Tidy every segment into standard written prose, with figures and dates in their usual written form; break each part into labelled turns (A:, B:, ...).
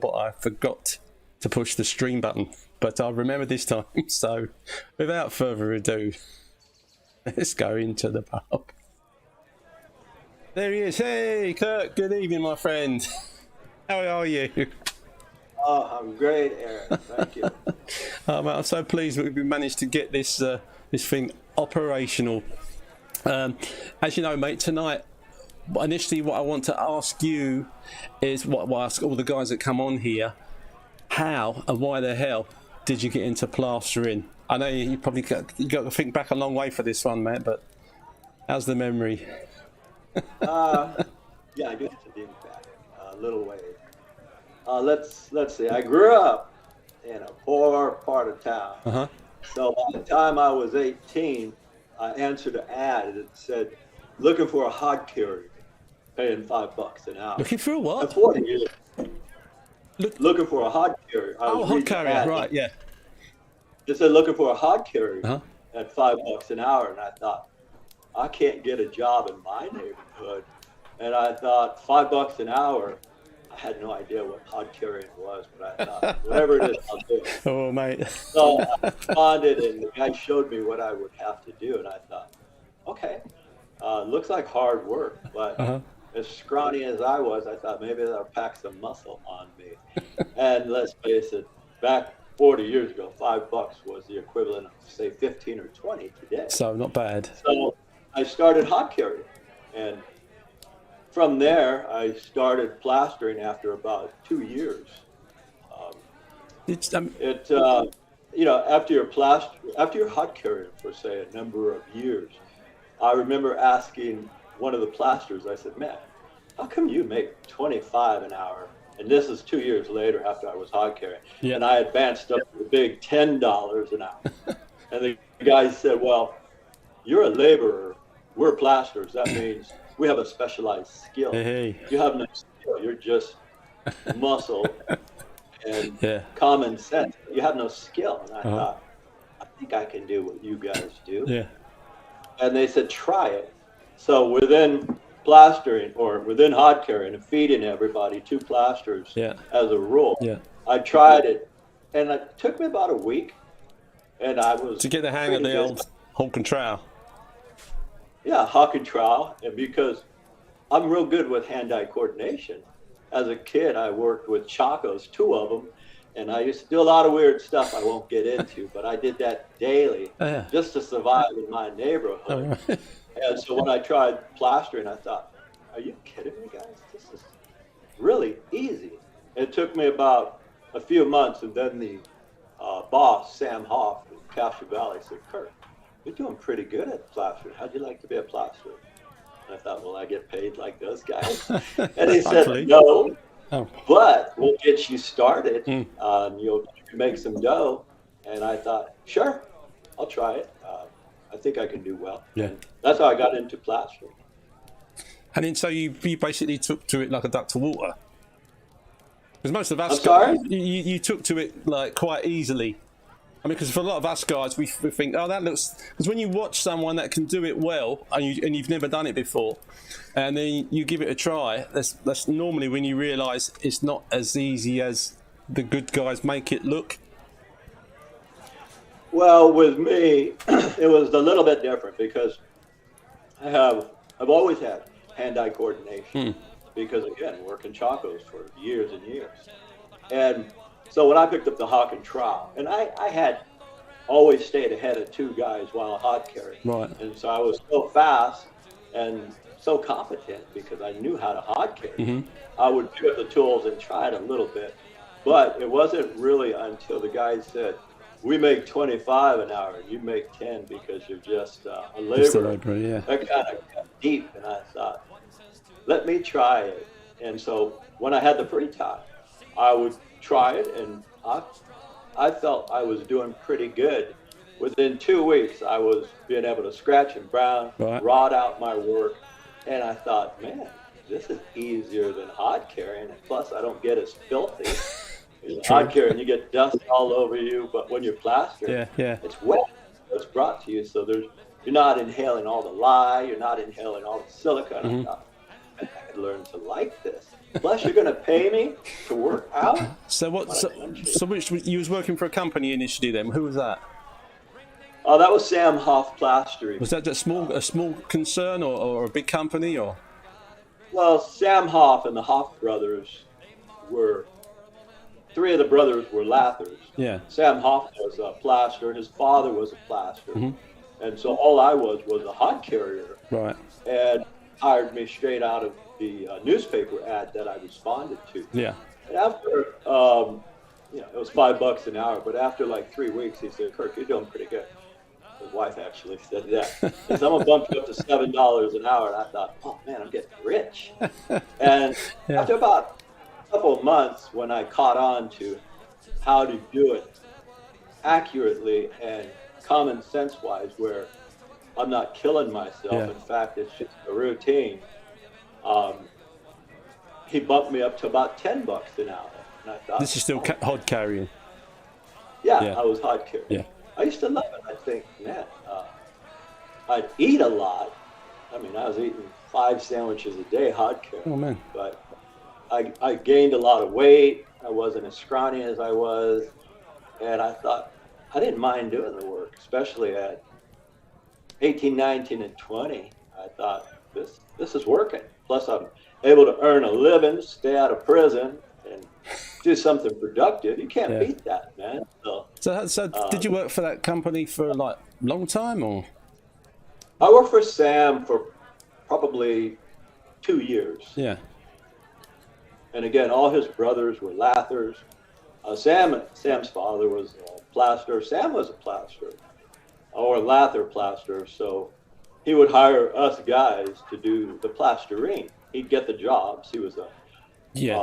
A: but I forgot to push the stream button. But I remember this time. So without further ado, let's go into the pub. There he is. Hey, Kirk. Good evening, my friend. How are you?
B: Oh, I'm great, Aaron. Thank you.
A: Mate, I'm so pleased that we've managed to get this this thing operational. As you know, mate, tonight, initially what I want to ask you is what I ask all the guys that come on here: how and why the hell did you get into plastering? I know you probably got to think back a long way for this one, mate, but how's the memory?
B: Yeah, I do have to think back a little ways. Let's see. I grew up in a poor part of town. So by the time I was 18, I answered an ad that said, "Looking for a hod carrier, paying $5 an hour."
A: Looking for a what?
B: At 40 years. Looking for a hod carrier.
A: Oh, hod carrier, right? Yeah.
B: It said looking for a hod carrier at $5 an hour, and I thought, I can't get a job in my neighborhood. And I thought, $5 an hour. I had no idea what hod carrying was, but I thought, whatever it is, I'll do it.
A: Oh, mate.
B: So I responded, and the guy showed me what I would have to do, and I thought, okay, looks like hard work, but as scrawny as I was, I thought maybe that'll pack some muscle on me. And let's face it, back 40 years ago, $5 was the equivalent of, say, 15 or 20 today.
A: So not bad.
B: So I started hod carrying, and from there, I started plastering after about 2 years. You know, after you're hod carrying for, say, a number of years, I remember asking one of the plasterers, I said, "Man, how come you make $25 an hour?" And this is 2 years later after I was hod carrying. Yeah. And I advanced up to the big $10 an hour. And the guy said, "Well, you're a laborer. We're plasterers. That means we have a specialized skill.
A: Hey.
B: You have no skill. You're just muscle and common sense. You have no skill." And I thought, I think I can do what you guys do.
A: Yeah.
B: And they said, "Try it." So within plastering, or within hod carrying and feeding everybody 2 plasters as a rule, I tried it. And it took me about a week. And I was
A: to get the hang of the old Hulk and Trowel.
B: Yeah, Hawk and Trowel, and because I'm real good with hand-eye coordination. As a kid, I worked with Chacos, 2 of them, and I used to do a lot of weird stuff I won't get into, but I did that daily just to survive in my neighborhood. And so when I tried plastering, I thought, are you kidding me, guys? This is really easy. It took me about a few months, and then the boss, Sam Hoff in Cassia Valley, said, "Kirk, you're doing pretty good at plastering. How'd you like to be a plasterer?" And I thought, well, I get paid like those guys. And he said, "No, but we'll get you started. You'll make some dough." And I thought, sure, I'll try it. I think I can do well. Yeah. And that's how I got into plastering.
A: And then so you basically took to it like a duck to water. Because most of us you took to it like quite easily. I mean, because for a lot of us guys, we think, oh, that looks... Because when you watch someone that can do it well, and you've never done it before, and then you give it a try, that's normally when you realise it's not as easy as the good guys make it look.
B: Well, with me, it was a little bit different because I've always had hand-eye coordination. Because, again, working Chacos for years and years. And so when I picked up the Hawk and Trowel, and I had always stayed ahead of 2 guys while hod carrying.
A: Right.
B: And so I was so fast and so competent because I knew how to hod carry. I would pick up the tools and try it a little bit. But it wasn't really until the guy said, "We make 25 an hour, and you make 10 because you're just a laborer."
A: Just a laborer, yeah.
B: That kind of got deep, and I thought, let me try it. And so when I had the free time, I would try it, and I felt I was doing pretty good. Within 2 weeks, I was being able to scratch and brown, rod out my work, and I thought, man, this is easier than hod carrying, and plus I don't get as filthy. Hod carrying, you get dust all over you, but when you're plastering, it's wet. It's brought to you, so you're not inhaling all the lye, you're not inhaling all the silicone. I thought, I could learn to like this. Plus, you're going to pay me to work out?
A: So what? So which you was working for a company initially? Then who was that?
B: Oh, that was Sam Hoff Plastering.
A: Was that a small concern or a big company or?
B: Well, Sam Hoff and the Hoff brothers were, three of the brothers were lathers.
A: Yeah.
B: Sam Hoff was a plasterer. His father was a plasterer. Mm-hmm. And so all I was a hod carrier.
A: Right.
B: And hired me straight out of the newspaper ad that I responded to.
A: Yeah.
B: And after, it was $5 an hour, but after like 3 weeks, he said, "Kirk, you're doing pretty good." His wife actually said that. He said, "I'm going to bump you up to $7 an hour." And I thought, oh man, I'm getting rich. And after about a couple of months, when I caught on to how to do it accurately and common sense wise, where I'm not killing myself.
A: Yeah.
B: In fact, it's just a routine. He bumped me up to about $10 an hour. And I thought,
A: this is still hod carrying.
B: Yeah, I was hod carrying.
A: Yeah.
B: I used to love it. I think, man, I'd eat a lot. I mean, I was eating 5 sandwiches a day, hod carrying.
A: Oh, man.
B: But I gained a lot of weight. I wasn't as scrawny as I was. And I thought, I didn't mind doing the work, especially at 18, 19, and 20. I thought, this is working. Plus, I'm able to earn a living, stay out of prison, and do something productive. You can't beat that, man.
A: So did you work for that company for like a long time, or?
B: I worked for Sam for probably 2 years.
A: Yeah.
B: And again, all his brothers were lathers. Sam's father was a plasterer. Sam was a plasterer, or a lather plasterer. So he would hire us guys to do the plastering. He'd get the jobs. He was a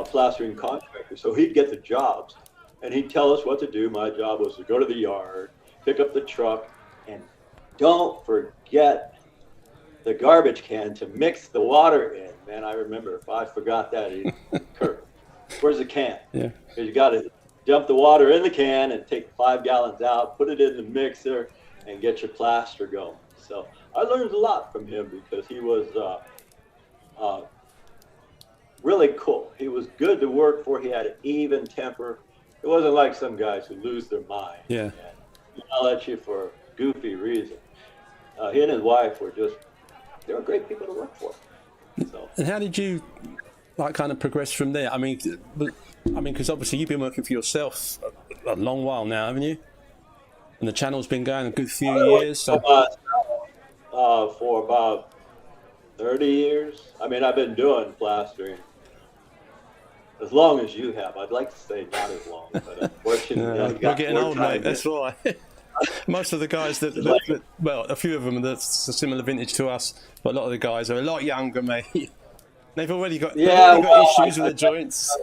B: plastering contractor. So he'd get the jobs, and he'd tell us what to do. My job was to go to the yard, pick up the truck, and don't forget the garbage can to mix the water in. Man, I remember if I forgot that, Kirk, where's the can?
A: Yeah.
B: Because you got to dump the water in the can and take 5 gallons out, put it in the mixer, and get your plaster going. So I learned a lot from him because he was really cool. He was good to work for. He had an even temper. It wasn't like some guys who lose their mind.
A: Yeah.
B: And yell at you for goofy reasons. He and his wife they were great people to work for. So.
A: And how did you kind of progress from there? I mean, because obviously you've been working for yourself a long while now, haven't you? And the channel's been going a good few years. So.
B: For about 30 years. I mean, I've been doing plastering as long as you have. I'd like to say not as long, but unfortunately,
A: we're getting old, mate. That's why. Most of the guys well, a few of them that's a similar vintage to us, but a lot of the guys are a lot younger, mate. They've already got issues with the joints.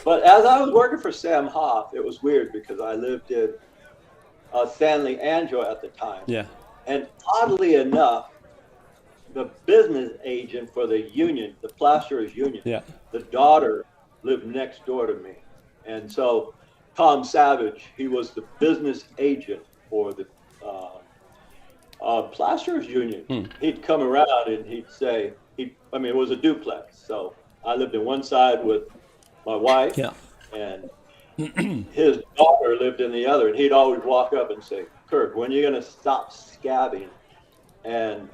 B: But as I was working for Sam Hoff, it was weird because I lived in Stanley Andrew at the time.
A: Yeah.
B: And oddly enough, the business agent for the union, the Plasterers Union, the daughter lived next door to me. And so Tom Savage, he was the business agent for the Plasterers Union. He'd come around and he'd say, it was a duplex. So I lived in one side with my wife, and his daughter lived in the other. And he'd always walk up and say, "Kirk, when are you going to stop scabbing and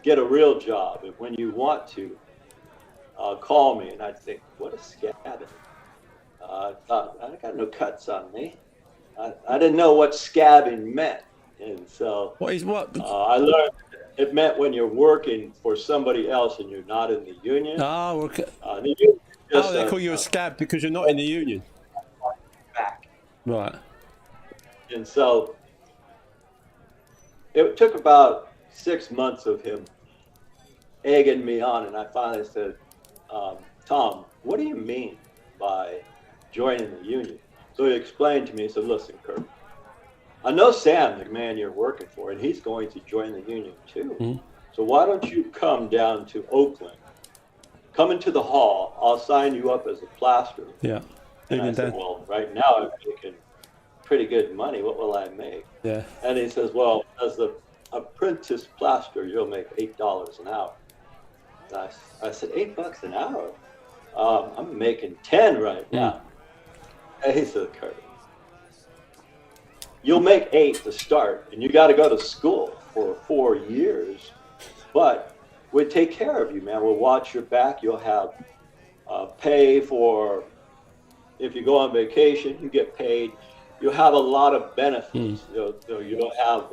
B: get a real job? And when you want to, call me." And I'd think, what is scabbing? I thought, I got no cuts on me. I didn't know what scabbing meant. And so I learned it meant when you're working for somebody else and you're not in the union.
A: Oh, okay. They call you a scab because you're not in the union.
B: Back.
A: Right.
B: And so it took about 6 months of him egging me on, and I finally said, "Tom, what do you mean by joining the union?" So he explained to me. He said, "Listen, Kirk, I know Sam, the man you're working for, and he's going to join the union too. Mm-hmm. So why don't you come down to Oakland, come into the hall, I'll sign you up as a plasterer."
A: Yeah.
B: And I said, "Well, right now I'm making pretty good money. What will I make?"
A: Yeah.
B: And he says, "Well, as the apprentice plasterer, you'll make $8 an hour." I said, $8 an hour? I'm making 10 right now. And he said, Kirk, you'll make 8 to start, and you got to go to school for 4 years, but we'll take care of you, man. We'll watch your back. You'll have pay for, if you go on vacation, you get paid. You'll have a lot of benefits. You'll have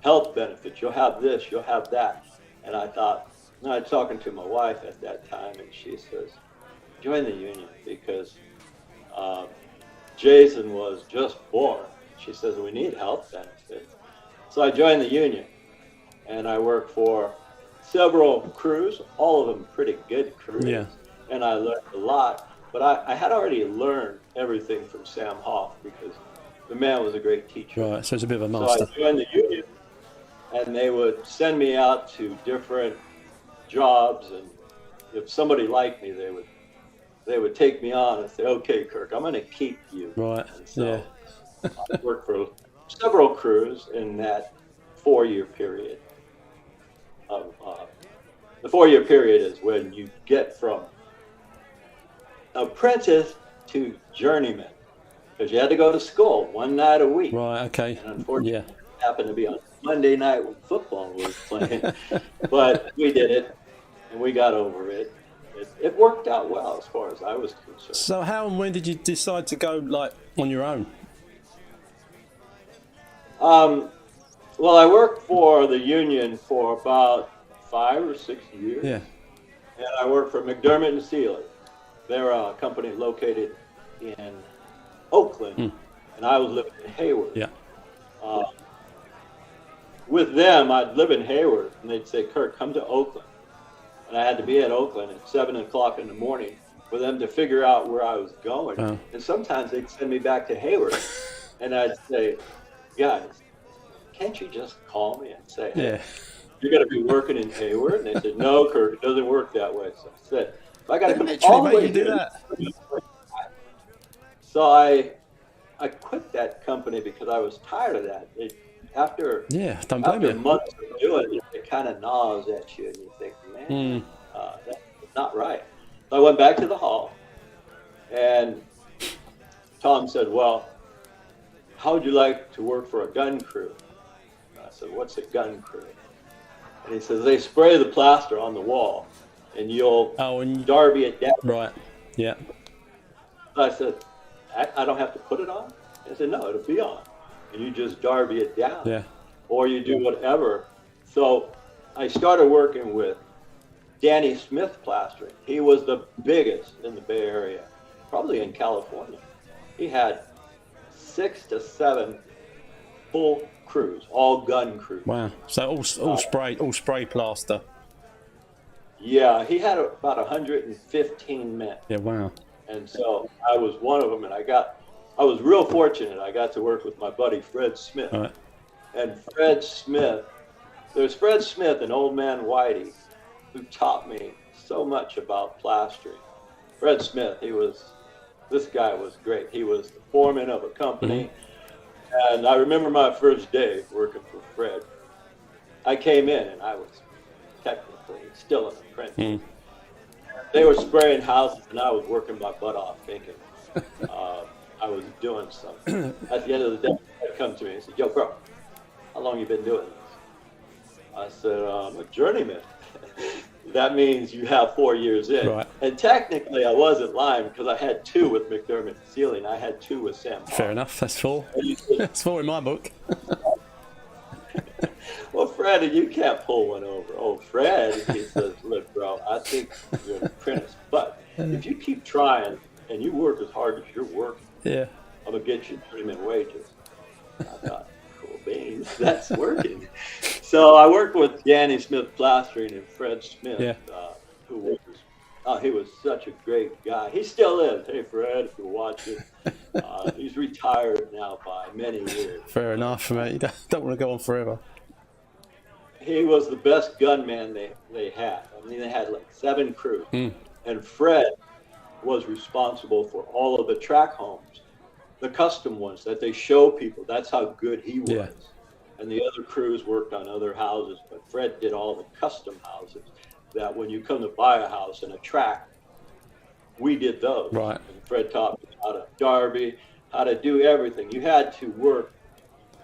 B: health benefits. You'll have this, you'll have that. And I thought, I was talking to my wife at that time, and she says, join the union, because Jason was just born. She says, we need health benefits. So I joined the union, and I worked for several crews, all of them pretty good crews. Yeah. And I learned a lot, but I had already learned everything from Sam Hoff, because the man was a great teacher.
A: Right, so it's a bit of a master.
B: So I joined the union, and they would send me out to different jobs, and if somebody liked me, they would take me on and say, okay, Kirk, I'm going to keep you.
A: Right,
B: and so I worked for several crews in that 4-year period. The 4-year period is when you get from apprentice to journeyman, because you had to go to school 1 night a week.
A: Right, okay.
B: And unfortunately, it happened to be on Monday night when football was playing. But we did it, and we got over it. It worked out well as far as I was concerned.
A: So how and when did you decide to go like on your own?
B: Well, I worked for the union for about 5 or 6 years.
A: Yeah.
B: And I worked for McDermott and Seeley. They're a company located in Oakland, and I was living in Hayward.
A: Yeah.
B: With them, I'd live in Hayward, and they'd say, Kirk, come to Oakland. And I had to be at Oakland at 7 o'clock in the morning for them to figure out where I was going. Oh. And sometimes they'd send me back to Hayward, and I'd say, guys, can't you just call me and say, hey, you're going to be working in Hayward? And they said, no, Kirk, it doesn't work that way. So I said, if I got to come all the way here. So I quit that company because I was tired of that. After months of doing it, it kind of gnaws at you, and you think, man, that's not right. So I went back to the hall, and Tom said, well, how would you like to work for a gun crew? And I said, what's a gun crew? And he says, they spray the plaster on the wall, and you'll derby it down.
A: Right, yeah.
B: So I said, I don't have to put it on? He said, no, it'll be on. And you just derby it down.
A: Yeah.
B: Or you do whatever. So I started working with Danny Smith Plastering. He was the biggest in the Bay Area, probably in California. He had 6 to 7 full crews, all gun crews.
A: Wow. So all spray plaster.
B: Yeah, he had about 115 men.
A: Yeah, wow.
B: And so I was one of them, and I was real fortunate. I got to work with my buddy Fred Smith.
A: All right.
B: And Fred Smith, there's Fred Smith and Old Man Whitey, who taught me so much about plastering. Fred Smith, this guy was great. He was the foreman of a company. And I remember my first day working for Fred. I came in, and I was technically still an apprentice. They were spraying houses, and I was working my butt off thinking I was doing something. At the end of the day, they'd come to me and said, yo, bro, how long you been doing this? I said, I'm a journeyman. That means you have 4 years in. Right. And technically, I wasn't lying, because I had 2 with McDermott and Seeley, and I had 2 with Sam Hoff.
A: Fair enough, that's 4. That's 4 in my book.
B: Well, Fred, you can't pull one over. Oh, Fred, he says, look, bro, I think you're an apprentice, but if you keep trying and you work as hard as you're working, I'm going to get you journeyman wages. I thought, cool beans, that's working. So I worked with Danny Smith Plastering and Fred Smith, who he was such a great guy. He still is. Hey, Fred, if you're watching, he's retired now by many years.
A: Fair enough, mate. You don't want to go on forever.
B: He was the best gunman they had. I mean, they had like 7 crews. And Fred was responsible for all of the track homes, the custom ones that they show people. That's how good he was. Yeah. And the other crews worked on other houses, but Fred did all the custom houses. that when you come to buy a house and a track, we did those.
A: Right.
B: And Fred taught me how to derby, how to do everything. You had to work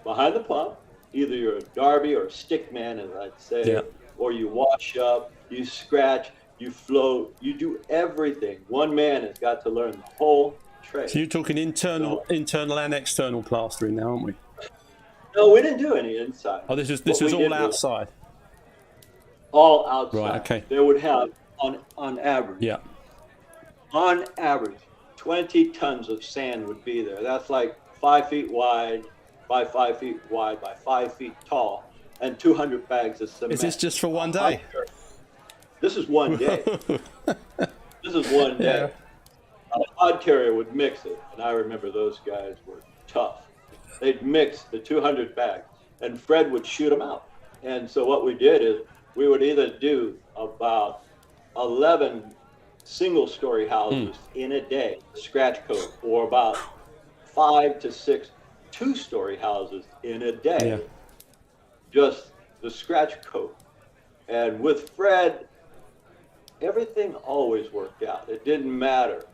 B: behind the pump. Either you're a derby or a stick man, as I'd say,
A: yeah.
B: or you wash up, you scratch, you float, you do everything. One man has got to learn the whole trade.
A: So you're talking internal and external plastering now, aren't we?
B: No, we didn't do any inside.
A: Oh, this was all outside.
B: All outside.
A: Right. Okay.
B: They would have on average.
A: Yeah.
B: On average, 20 tons of sand would be there. That's like 5 feet wide by 5 feet wide by 5 feet tall, and 200 bags of cement.
A: Is this just for one day?
B: This is one day. This is one day. A hod carrier would mix it, and I remember those guys were tough. They'd mix the 200 bags, and Fred would shoot them out. And so what we did is we would either do about 11 single-story houses in a day, scratch coat, or about 5 to 6 two-story houses in a day, just the scratch coat. And with Fred, everything always worked out. It didn't matter.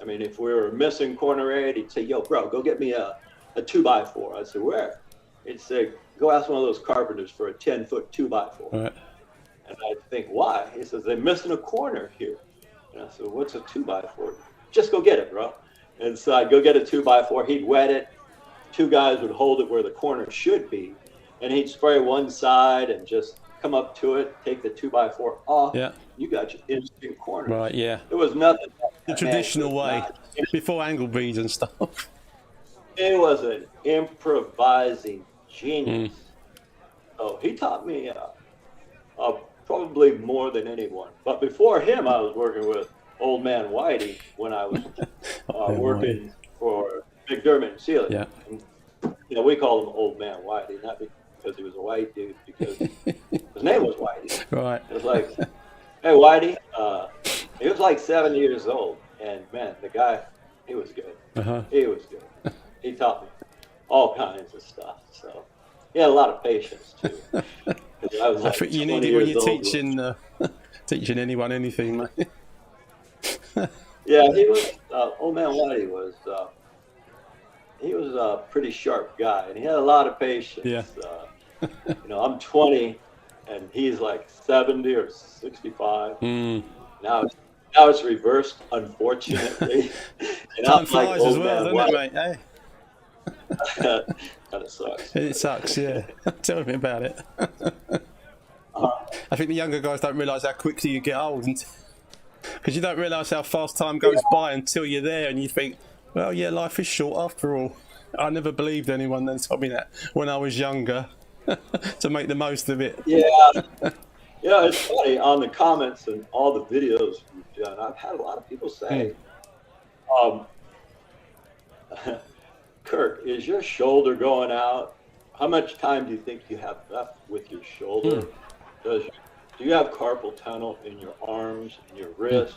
B: I mean, if we were missing corner 8, he'd say, yo, bro, go get me a 2x4. I'd say, where? He'd say, go ask one of those carpenters for a 10-foot 2x4.
A: Right.
B: And I'd think, why? He says, they're missing a corner here. And I said, what's a 2x4? Just go get it, bro. And so I'd go get a 2x4. He'd wet it. 2 guys would hold it where the corner should be. And he'd spray one side and just come up to it, take the 2x4 off.
A: Yeah.
B: You got your instant corner.
A: Right, yeah.
B: There was nothing.
A: The traditional way, before angle beads and stuff.
B: It was an improvising genius. So he taught me probably more than anyone. But before him, I was working with Old Man Whitey when I was working for McDermott and Sealy.
A: Yeah.
B: And, you know, we called him Old Man Whitey, not because he was a white dude, because his name was Whitey.
A: Right.
B: It was like, hey, Whitey. He was like 7 years old, and man, the guy, he was good. He was good. He taught me all kinds of stuff. So he had a lot of patience too. I was like,
A: you need it when you're teaching anyone anything, mate.
B: Yeah, he was. Old Man Whitey was. He was a pretty sharp guy, and he had a lot of patience.
A: Yeah.
B: You know, I'm 20, and he's like 70 or 65. Now it's reversed, unfortunately. And
A: Time flies as well, doesn't it, mate? Hey?
B: Kind of sucks.
A: It sucks, yeah. Tell me about it. I think the younger guys don't realise how quickly you get old, because you don't realise how fast time goes by until you're there, and you think, well, yeah, life is short after all. I never believed anyone that told me that when I was younger, to make the most of it.
B: Yeah. Yeah, it's funny, on the comments and all the videos we've done, I've had a lot of people say, Kirk, is your shoulder going out? How much time do you think you have left with your shoulder? Do you have carpal tunnel in your arms and your wrists?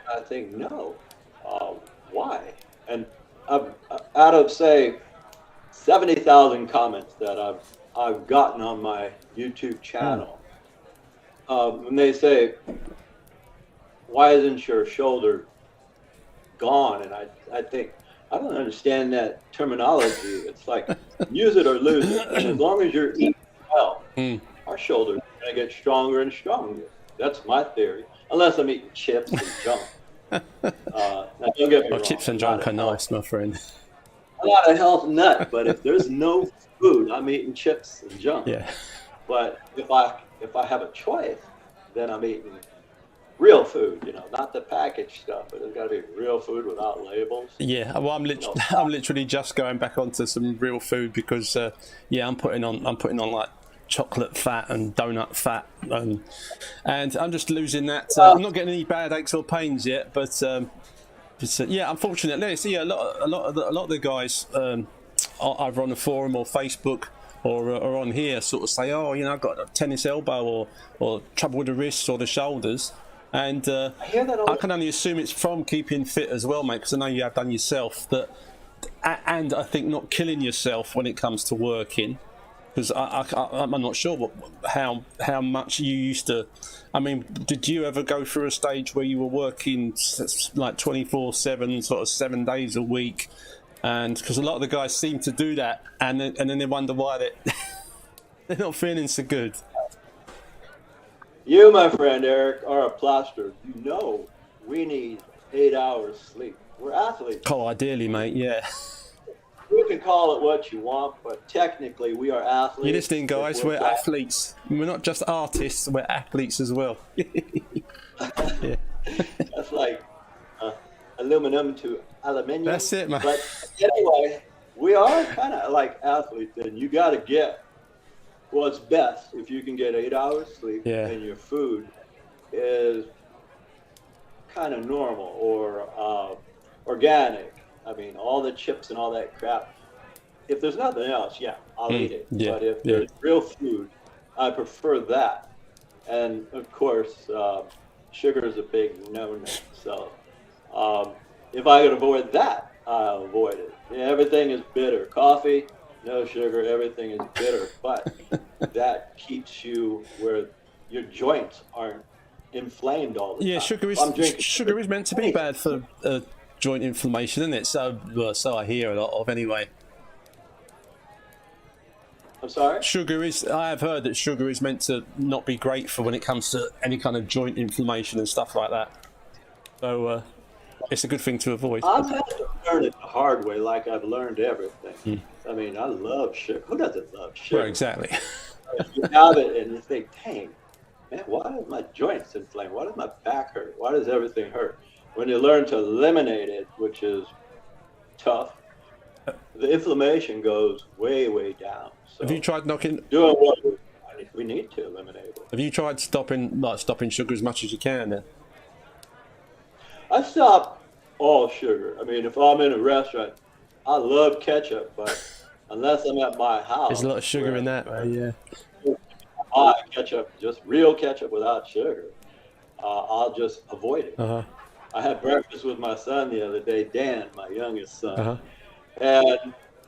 B: I think, no. Why? And out of, say, 70,000 comments that I've gotten on my YouTube channel, when they say, why isn't your shoulder gone? And I think, I don't understand that terminology. It's like, use it or lose it. And as long as you're eating well, our shoulders are going to get stronger and stronger. That's my theory. Unless I'm eating chips and junk. Now, don't get me wrong.
A: Chips and junk are nice, my friend.
B: I'm not a health nut, but if there's no food, I'm eating chips and junk.
A: Yeah.
B: But if I have a choice, then I'm eating real food, you know, not the packaged stuff, but it's got to be real food without labels.
A: Yeah, well, I'm literally just going back onto some real food because, I'm putting on like chocolate fat and donut fat, and I'm just losing that. I'm not getting any bad aches or pains yet, but unfortunately, a lot of the guys either on the forum or Facebook or on here sort of say, oh, you know, I've got a tennis elbow or trouble with the wrists or the shoulders. And I can only assume it's from keeping fit as well, mate, because I know you have done yourself. And I think not killing yourself when it comes to working. Because I'm not sure how much you used to. I mean, did you ever go through a stage where you were working like 24/7, sort of 7 days a week? And because a lot of the guys seem to do that, and then they wonder why they're not feeling so good.
B: You, my friend Eric, are a plasterer. You know we need 8 hours sleep. We're athletes.
A: Oh, ideally, mate, yeah.
B: You can call it what you want, but technically we are athletes.
A: You're listening, guys, we're athletes. We're not just artists, we're athletes as well. Yeah.
B: That's like aluminum to aluminium.
A: That's it, man.
B: But anyway, we are kind of like athletes, and you got to get what's best. If you can get 8 hours sleep and your food is kind of normal or organic. I mean, all the chips and all that crap. If there's nothing else, I'll eat it. Yeah, but if there's real food, I prefer that. And of course, sugar is a big no-no. So if I could avoid that, I'll avoid it. Yeah, everything is bitter. Coffee, no sugar, everything is bitter. But that keeps you where your joints aren't inflamed all the time.
A: Yeah, sugar is meant to be bad for joint inflammation, isn't it? So I hear a lot of anyway.
B: I'm sorry?
A: I have heard that sugar is meant to not be great for when it comes to any kind of joint inflammation and stuff like that. So it's a good thing to avoid.
B: I've had to learn it the hard way, like I've learned everything. I mean, I love sugar. Who doesn't love sugar?
A: Well, exactly.
B: You have it and you think, dang, man, why are my joints inflamed? Why does my back hurt? Why does everything hurt? When you learn to eliminate it, which is tough, the inflammation goes way, way down. So
A: have you tried doing
B: what we need to eliminate it?
A: Have you tried stopping sugar as much as you can then?
B: I stop all sugar. I mean, if I'm in a restaurant, I love ketchup, but unless I'm at my house,
A: there's a lot of sugar in that, man. Yeah.
B: Ketchup, just real ketchup without sugar. I'll just avoid it. I had breakfast with my son the other day, Dan, my youngest son, and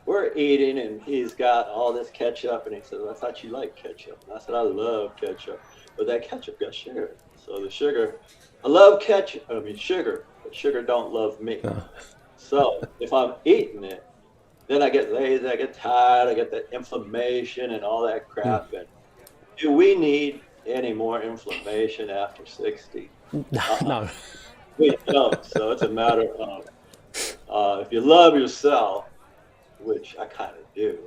B: we're eating, and he's got all this ketchup, and he says, "I thought you liked ketchup." And I said, "I love ketchup, but that ketchup got sugar." So the sugar, I love ketchup. I mean sugar, but sugar don't love me. So if I'm eating it, then I get lazy, I get tired, I get that inflammation and all that crap. And do we need any more inflammation after 60?
A: No.
B: We don't. So it's a matter of if you love yourself, which I kind of do,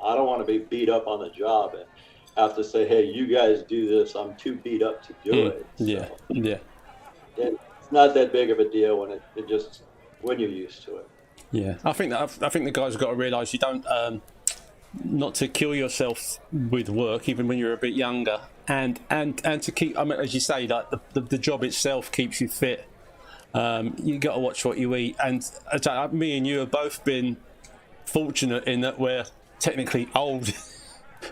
B: I don't want to be beat up on the job and have to say, "Hey, you guys do this. I'm too beat up to do it." So it's not that big of a deal when you're used to it.
A: Yeah, I think the guys have got to realise you don't not to kill yourself with work, even when you're a bit younger, and to keep. I mean, as you say, like the job itself keeps you fit. You got to watch what you eat, and me and you have both been fortunate in that we're technically old,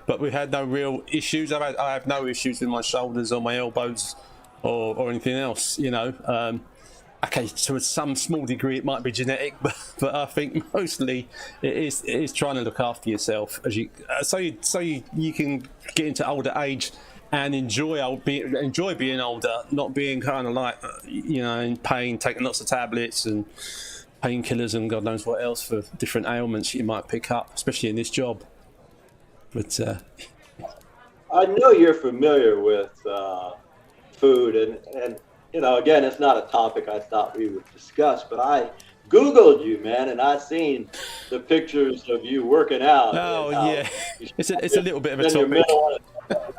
A: but we've had no real issues. I have no issues with my shoulders or my elbows or anything else. You know, okay, to some small degree it might be genetic, but I think mostly it is trying to look after yourself as you so you can get into older age and enjoy being older, not being kind of like in pain, taking lots of tablets and painkillers and God knows what else for different ailments you might pick up, especially in this job. But
B: I know you're familiar with food, and again, it's not a topic I thought we would discuss, but I Googled you, man, and I seen the pictures of you working out.
A: Oh yeah, it's a little bit of a topic.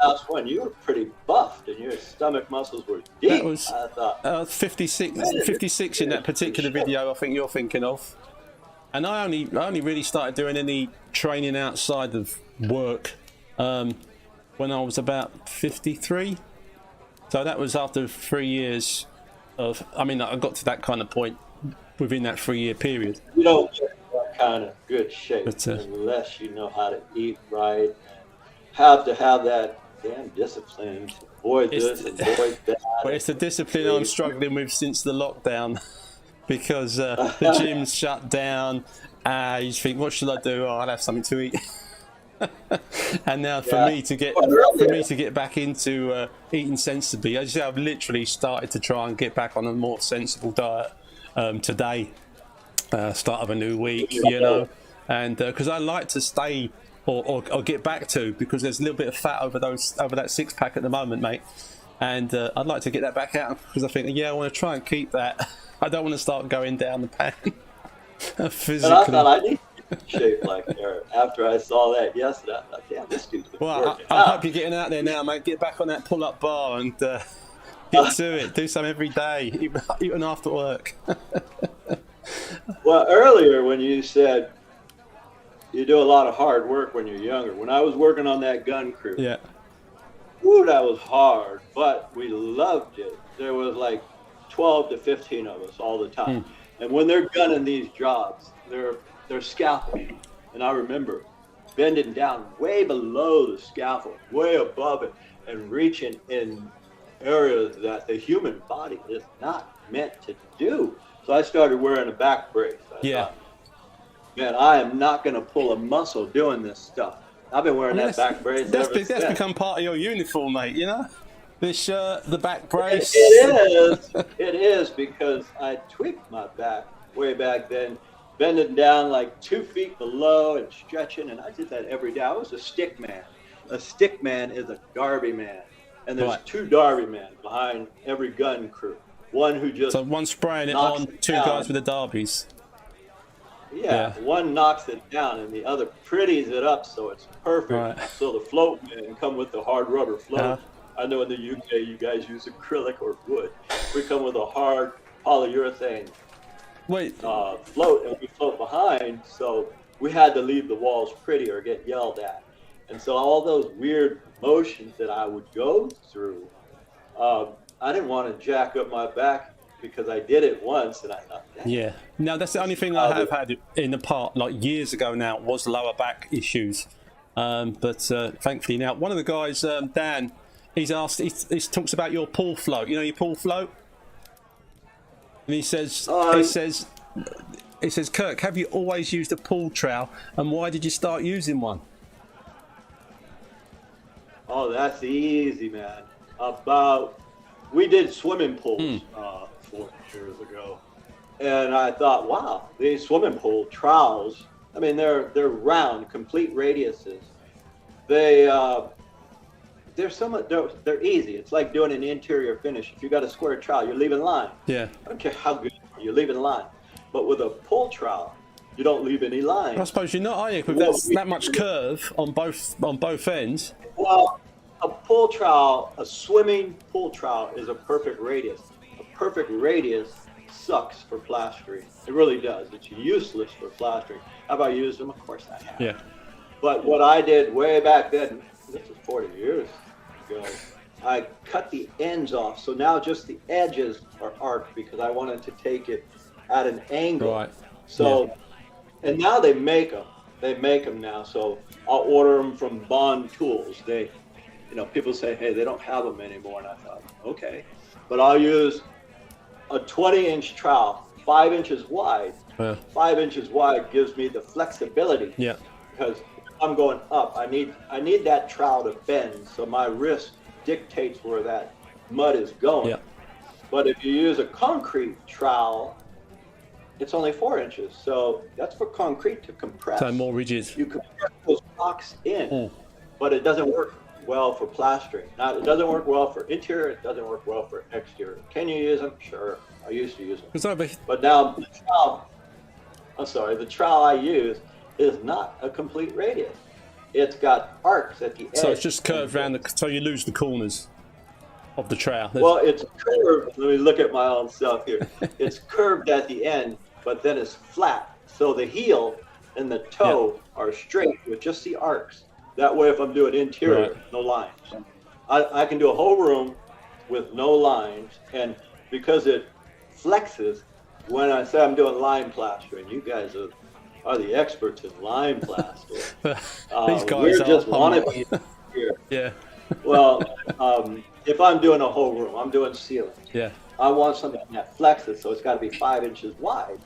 B: That's when you were pretty buffed and your stomach muscles were deep.
A: That was,
B: I thought
A: 56 in that particular video I think you're thinking of. And I only really started doing any training outside of work when I was about 53. So that was after 3 years of, I got to that kind of point within that 3 year period.
B: You don't get that kind of good shape unless you know how to eat right. Have to have that damn discipline to avoid this, avoid that.
A: Well, it's the discipline I'm struggling with since the lockdown because the gym's shut down. You think, what should I do? Oh, I'll have something to eat. And now for me to get back into eating sensibly, as you say, I've literally started to try and get back on a more sensible diet today, start of a new week, you know, and because I like to stay or get back to, because there's a little bit of fat over that 6-pack at the moment, mate, and I'd like to get that back out, because I think, I want to try and keep that. I don't want to start going down the pan physically.
B: And I thought I need shape like Eric. After I saw that yesterday, I thought, damn, this dude's been working
A: I hope you're getting out there now, mate. Get back on that pull-up bar and get to it. Do some every day, even after work.
B: Well, earlier when you said you do a lot of hard work when you're younger, when I was working on that gun crew, woo, that was hard, but we loved it. There was like 12 to 15 of us all the time. And when they're gunning these jobs, they're scaffolding. And I remember bending down way below the scaffold, way above it, and reaching in areas that the human body is not meant to do. So I started wearing a back brace. I thought, man, I am not going to pull a muscle doing this stuff. I've been wearing that back brace ever since.
A: That's become part of your uniform, mate, you know? This shirt, the back brace.
B: It is, because I tweaked my back way back then, bending down like 2 feet below and stretching, and I did that every day. I was a stick man. A stick man is a derby man, and there's 2 derby men behind every gun crew. One who just
A: one spraying it on, 2 guys with the derbies.
B: Yeah, one knocks it down, and the other pretties it up so it's perfect.
A: Right.
B: So the float men come with the hard rubber float. I know in the UK you guys use acrylic or wood. We come with a hard polyurethane float, and we float behind, so we had to leave the walls pretty or get yelled at. And so all those weird motions that I would go through, I didn't want to jack up my back, because I did it once and I thought,
A: no, that's the only thing I have had in the part, like years ago now, was lower back issues. But thankfully now, one of the guys, Dan, he talks about your pull float. You know your pull float? And he says, Kirk, have you always used a pull trowel, and why did you start using one?
B: Oh, that's easy, man. We did swimming pools 4 years ago, and I thought, wow, these swimming pool trowels, I mean, they're round, complete radiuses. They're easy. It's like doing an interior finish. If you got a square trowel, you're leaving line. I don't care how good you're leaving line. But with a pull trowel, you don't leave any line.
A: I suppose you're not, are you? With that much curve on both ends.
B: Well, a pull trowel, a swimming pull trowel, is a perfect radius. A perfect radius sucks for plastering. It really does. It's useless for plastering. Have I used them? Of course I have. But what I did way back then, this was 40 years ago, I cut the ends off. So now just the edges are arced, because I wanted to take it at an angle.
A: Right.
B: So, and now they make them. They make them now. So I'll order them from Bond Tools. People say, hey, they don't have them anymore. And I thought, okay. But I'll use a 20-inch trowel, 5 inches wide. 5 inches wide gives me the flexibility. Because if I'm going up, I need that trowel to bend, so my wrist dictates where that mud is going. But if you use a concrete trowel, it's only 4 inches. So that's for concrete to compress.
A: So more rigid.
B: You compress those rocks in, but it doesn't work well for plastering. Now, it doesn't work well for interior. It doesn't work well for exterior. Can you use them? Sure. I used to use them. But now the trowel I use is not a complete radius. It's got arcs at the edge.
A: So it's just curved around, so you lose the corners of the trowel.
B: Well, it's curved. Let me look at my own self here. It's curved at the end, but then it's flat. So the heel and the toe are straight with just the arcs. That way, if I'm doing interior, no lines. I can do a whole room with no lines, and because it flexes, when I say I'm doing line plastering, you guys are the experts in line plastering.
A: These guys
B: we're just wannabe here. Well, if I'm doing a whole room, I'm doing ceiling. I want something that flexes, so it's got to be 5 inches wide.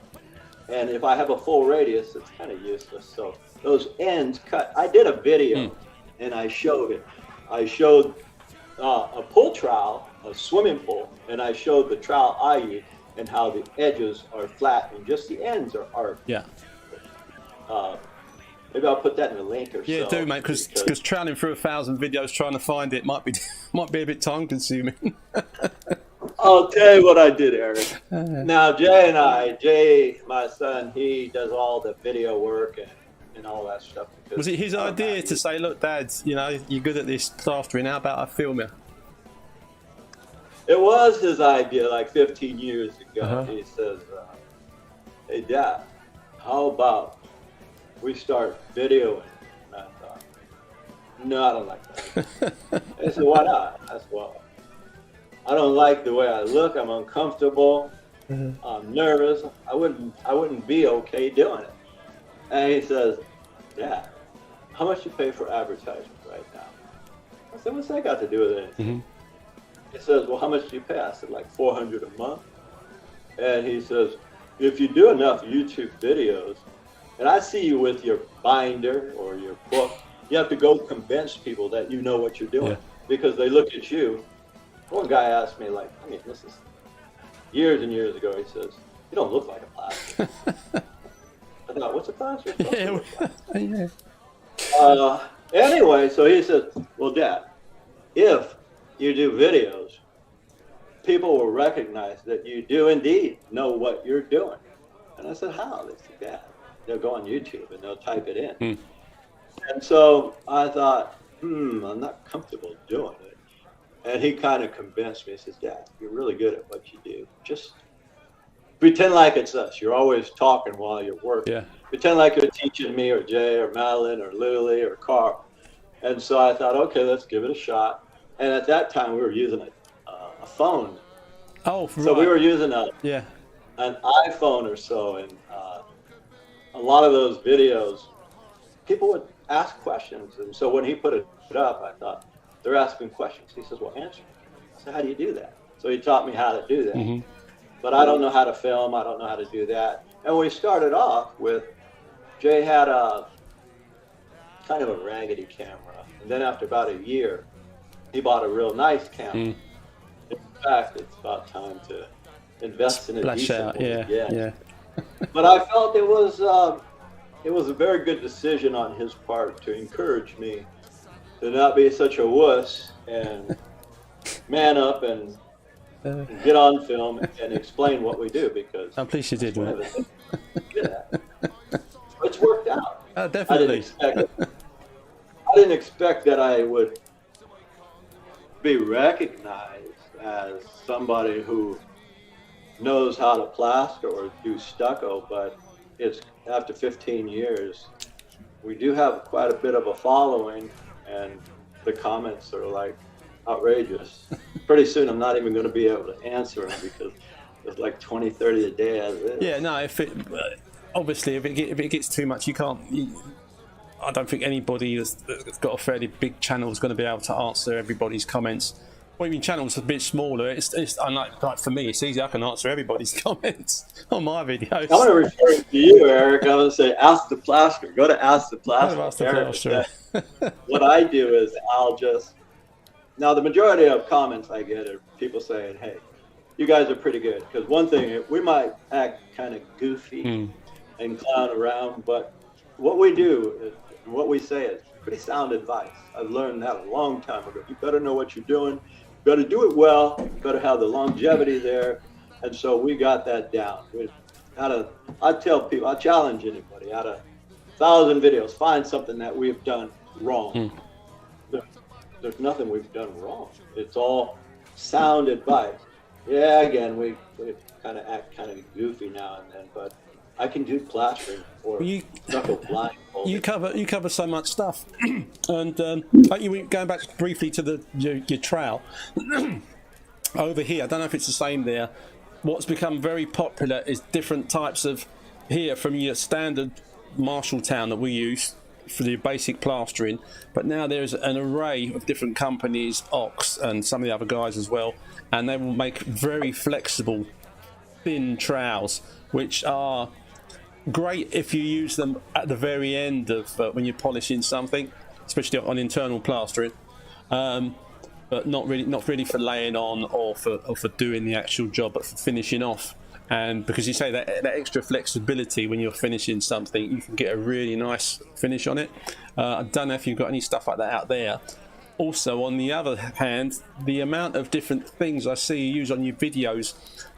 B: And if I have a full radius, it's kind of useless. So those ends cut. I did a video and I showed it. I showed a pull trowel, a swimming pool, and I showed the trowel I use and how the edges are flat and just the ends are arched.
A: Yeah.
B: Maybe I'll put that in a link or
A: yeah,
B: so.
A: do, mate, because troweling through 1,000 videos trying to find it might be a bit time consuming.
B: I'll tell you what I did, Eric. Now, Jay, my son, he does all the video work and all that stuff.
A: Was it his idea to say, look, Dad, you know, you're good at this plastering, how about I film you?
B: It was his idea like 15 years ago. He says, hey, Dad, how about we start videoing? And I thought, no, I don't like that. I said, why not? I said, well, I don't like the way I look. I'm uncomfortable. I'm nervous. I wouldn't be okay doing it. And he says, Dad, how much you pay for advertising right now? I said, what's that got to do with anything? He says, well, how much do you pay? I said, like $400 a month. And he says, if you do enough YouTube videos, and I see you with your binder or your book, you have to go convince people that you know what you're doing because they look at you. One guy asked me, like, I mean, this is years and years ago, he says, you don't look like a plasterer. I thought, what's a plasterer? Anyway, so he said, well, Dad, if you do videos, people will recognize that you do indeed know what you're doing. And I said, how? They said, Dad, they'll go on YouTube and they'll type it in. And so I thought, I'm not comfortable doing it. And he kind of convinced me. He says, Dad, you're really good at what you do. Just pretend like it's us. You're always talking while you're working. Pretend like you're teaching me or Jay or Madeline or Lily or Carl. And so I thought, okay, let's give it a shot. And at that time, we were using a phone.
A: Oh,
B: so we were using an iPhone or so. And a lot of those videos, people would ask questions. And so when he put it up, I thought, they're asking questions. He says, well, answer. I said, how do you do that? So he taught me how to do that. But I don't know how to film. I don't know how to do that. And we started off with, Jay had a kind of a raggedy camera. And then after about a year, he bought a real nice camera. In fact, it's about time to invest in a decent one. But I felt it was a very good decision on his part to encourage me to not be such a wuss and man up and get on film and explain what we do, because
A: I'm pleased you did, man.
B: It's worked out.
A: Definitely.
B: I didn't expect that I would be recognized as somebody who knows how to plaster or do stucco, but it's after 15 years, we do have quite a bit of a following, and the comments are like outrageous. Pretty soon I'm not even going to be able to answer them because there's like 20, 30 a day as it is.
A: Yeah, no, obviously if it gets too much, you can't. I don't think anybody that's got a fairly big channel is going to be able to answer everybody's comments. Well, I mean, channel's a bit smaller. It's unlike, like for me, it's easy. I can answer everybody's comments on my videos.
B: I'm going to refer to you, Eric. I'm going to say, ask the plasterer. Go to ask the plasterer.
A: Ask the plasterer.
B: What I do is now the majority of comments I get are people saying, hey, you guys are pretty good. Because one thing, we might act kind of goofy and clown around, but what we do, what we say is pretty sound advice. I've learned that a long time ago. You better know what you're doing. You better do it well. You better have the longevity there. And so we got that down. I tell people, I challenge anybody, out of 1,000 videos, find something that we've done wrong. There's nothing we've done wrong. It's all sound advice. Yeah, again, we kind of act kind of goofy now and then, but I can do plastering or stucco blindfold.
A: You cover so much stuff, and going back briefly to your trowel over here. I don't know if it's the same there. What's become very popular is different types of here from your standard Marshalltown that we use for the basic plastering, but now there's an array of different companies, Ox and some of the other guys as well, and they will make very flexible thin trowels, which are great if you use them at the very end of when you're polishing something, especially on internal plastering. But not really for laying on or for doing the actual job, but for finishing off. And because you say that extra flexibility when you're finishing something, you can get a really nice finish on it. I don't know if you've got any stuff like that out there. Also, on the other hand, the amount of different things I see you use on your videos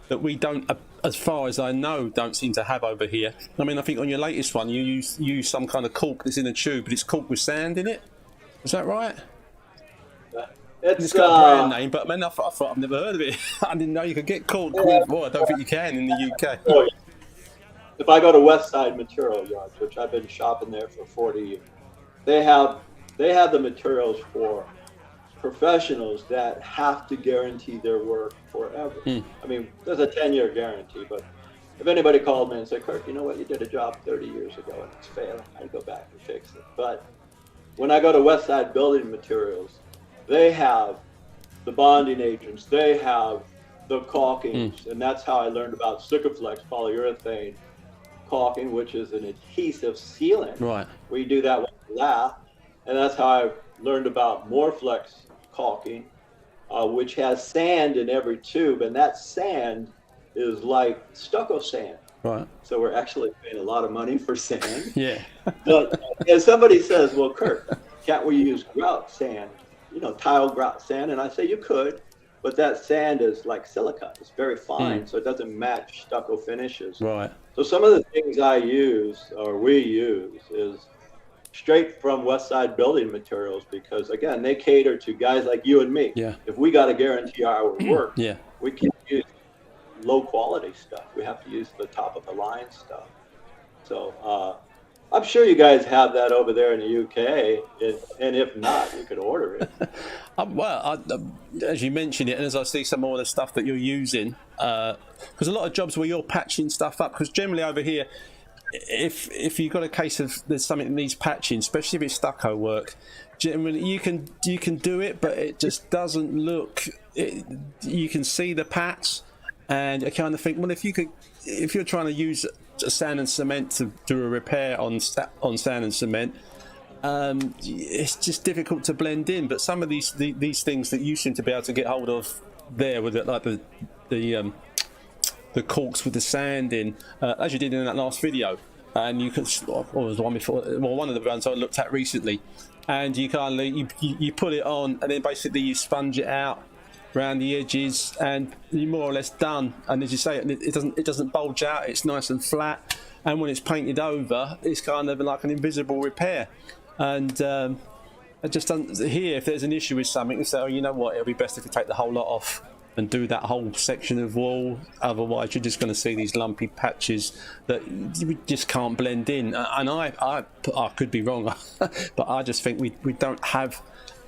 A: that we don't, as far as I know, don't seem to have over here. I mean, I think on your latest one, you use some kind of cork that's in a tube, but it's cork with sand in it. Is that right? It's got a brand name, but man, I thought I've never heard of it. I didn't know you could get cork with. Well, I don't think you can in the UK.
B: If I go to Westside Material Yards, which I've been shopping there for 40 years, they have the materials for professionals that have to guarantee their work forever. I mean, there's a 10-year guarantee, but if anybody called me and said, Kirk, you know what, you did a job 30 years ago and it's failing, I'd go back and fix it. But when I go to Westside Building Materials, they have the bonding agents, they have the caulkings, and that's how I learned about Sikaflex polyurethane caulking, which is an adhesive sealant.
A: Right.
B: We do that with lath, and that's how I learned about Moreflex caulking, which has sand in every tube, and that sand is like stucco sand. Right. So we're actually paying a lot of money for sand.
A: Yeah.
B: But if somebody says, well, Kirk, can't we use grout sand? Tile grout sand, and I say you could, but that sand is like silica. It's very fine, so it doesn't match stucco finishes.
A: Right.
B: So some of the things I use, or we use, is straight from Westside Building Materials, because again, they cater to guys like you and me.
A: Yeah.
B: If we got to guarantee our work,
A: yeah,
B: we can't use low quality stuff. We have to use the top of the line stuff. So I'm sure you guys have that over there in the UK, and if not, you could order it.
A: As you mentioned it, and as I see some more of the stuff that you're using, because a lot of jobs where you're patching stuff up, because generally over here, if you've got a case of there's something that needs patching, especially if it's stucco work, generally you can do it, but it just doesn't look. You can see the patch, and I kind of think, well, if you're trying to use sand and cement to do a repair on sand and cement, it's just difficult to blend in. But some of these things that you seem to be able to get hold of there, with it, like the corks with the sand in, as you did in that last video, and you can, or was the one before, well, one of the ones I looked at recently, and you kind of you put it on, and then basically you sponge it out around the edges, and you're more or less done. And as you say, it doesn't bulge out. It's nice and flat, and when it's painted over, it's kind of like an invisible repair. And it just doesn't. Here, if there's an issue with something, you say, oh, you know what, it'll be best if you take the whole lot off and do that whole section of wall. Otherwise, you're just going to see these lumpy patches that you just can't blend in. And I could be wrong, but I just think we don't have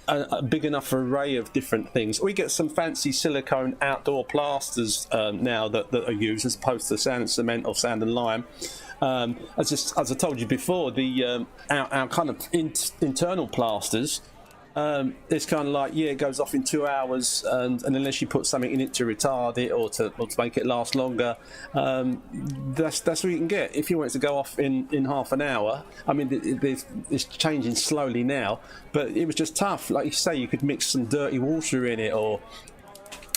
A: a big enough array of different things. We get some fancy silicone outdoor plasters now that are used, as opposed to sand and cement or sand and lime. As I told you before, our kind of internal plasters, it's kind of like, it goes off in 2 hours, and unless you put something in it to retard it or to make it last longer, that's what you can get. If you want it to go off in half an hour, I mean, it's changing slowly now, but it was just tough. Like you say, you could mix some dirty water in it or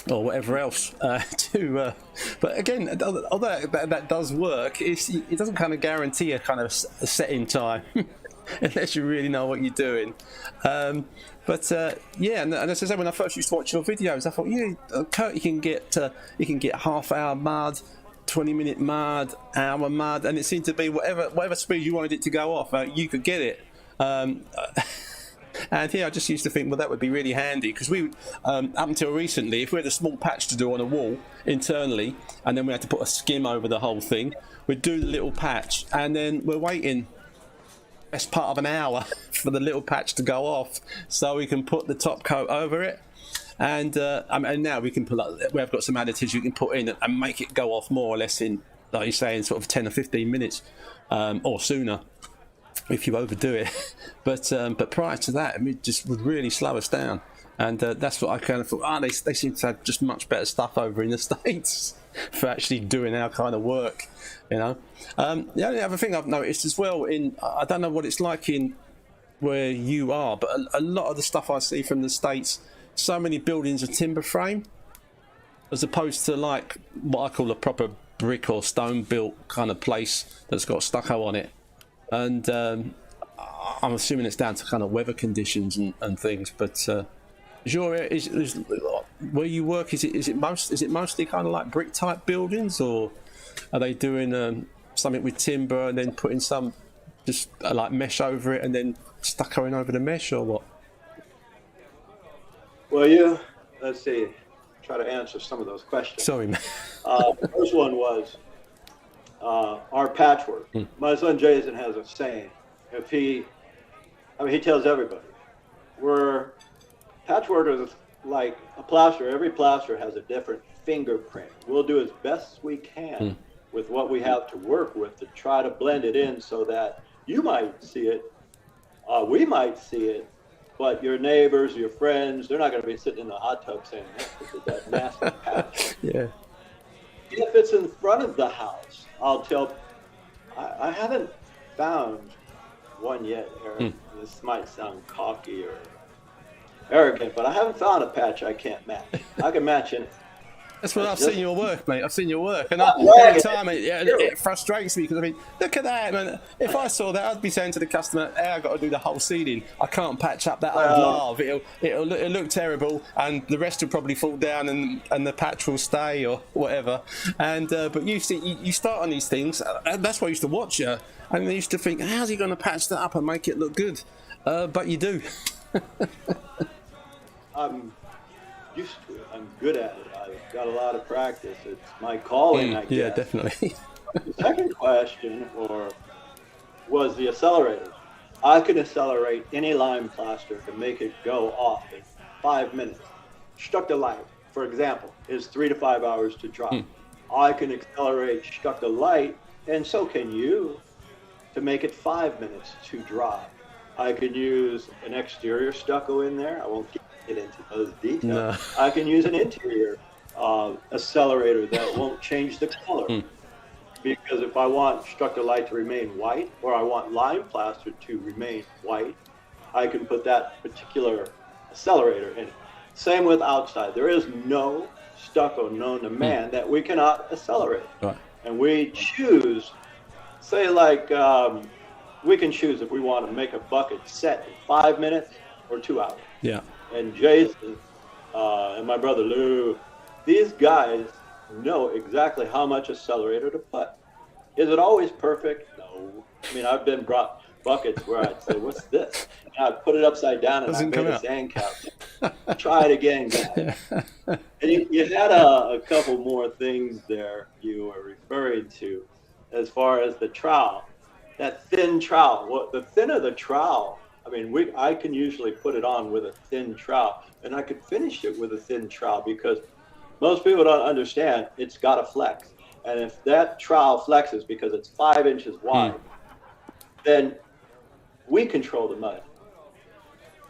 A: whatever else but again, although that does work, it doesn't kind of guarantee a kind of a setting time unless you really know what you're doing. And as I said, when I first used to watch your videos, I thought, Kurt, you can get half-hour mud, 20-minute mud, hour mud, and it seemed to be whatever speed you wanted it to go off, you could get it. And here I just used to think, well, that would be really handy, because we, up until recently, if we had a small patch to do on a wall internally, and then we had to put a skim over the whole thing, we'd do the little patch, and then we're waiting best part of an hour for the little patch to go off so we can put the top coat over it. And now we can we've got some additives you can put in and make it go off more or less in, like you say, in sort of 10 or 15 minutes or sooner if you overdo it. But prior to that, it just would really slow us down. And that's what I kind of thought. They seem to have just much better stuff over in the States for actually doing our kind of work, you know. The only other thing I've noticed as well, I don't know what it's like in where you are, but a lot of the stuff I see from the States, so many buildings are timber frame, as opposed to like what I call a proper brick or stone built kind of place that's got stucco on it. And I'm assuming it's down to kind of weather conditions and things, but. Where you work, is it mostly kind of like brick type buildings, or are they doing something with timber and then putting some just like mesh over it and then stuccoing over the mesh, or what?
B: Well, let's see, try to answer some of those questions.
A: Sorry, man.
B: The first one was our patchwork. My son Jason has a saying. He tells everybody, patchwork is like a plaster. Every plaster has a different fingerprint. We'll do as best we can with what we have to work with to try to blend it in so that you might see it, we might see it, but your neighbors, your friends, they're not going to be sitting in the hot tub saying, "This is that nasty patch."
A: Yeah.
B: If it's in front of the house, I'll tell. I haven't found one yet, Eric. This might sound cocky or arrogant, but I haven't found a patch I can't match. I can match it.
A: That's what I've seen your work, mate. I've seen your work, and every time it frustrates me because I mean, look at that, man. If I saw that, I'd be saying to the customer, "Hey, I've got to do the whole ceiling. I can't patch up that old lav. It'll look terrible, and the rest will probably fall down, and the patch will stay or whatever." And but you see, you start on these things. That's why I used to watch you, and I used to think, "How's he going to patch that up and make it look good?" But you do.
B: I'm used to it. I'm good at it. I've got a lot of practice. It's my calling, I guess.
A: Yeah, definitely.
B: The second question was the accelerators. I can accelerate any lime plaster to make it go off in 5 minutes. Stucco-lite, for example, is 3 to 5 hours to dry. I can accelerate Stucco-lite, and so can you, to make it 5 minutes to dry. I can use an exterior stucco in there. I won't get into those details. No. I can use an interior accelerator that won't change the color. Because if I want Stucco-lite to remain white, or I want lime plaster to remain white, I can put that particular accelerator in it. Same with outside. There is no stucco known to man that we cannot accelerate.
A: Right.
B: And we choose, say like, we can choose if we want to make a bucket set in 5 minutes or 2 hours.
A: Yeah.
B: And Jason and my brother Lou, these guys know exactly how much accelerator to put. Is it always perfect? No. I mean, I've been brought buckets where I'd say, "What's this?" And I'd put it upside down and I made a sand castle. Try it again, guys. And you had a couple more things there you were referring to as far as the trowel. That thin trowel. The thinner the trowel, I mean, I can usually put it on with a thin trowel, and I could finish it with a thin trowel because most people don't understand it's got to flex. And if that trowel flexes because it's 5 inches wide, then we control the mud.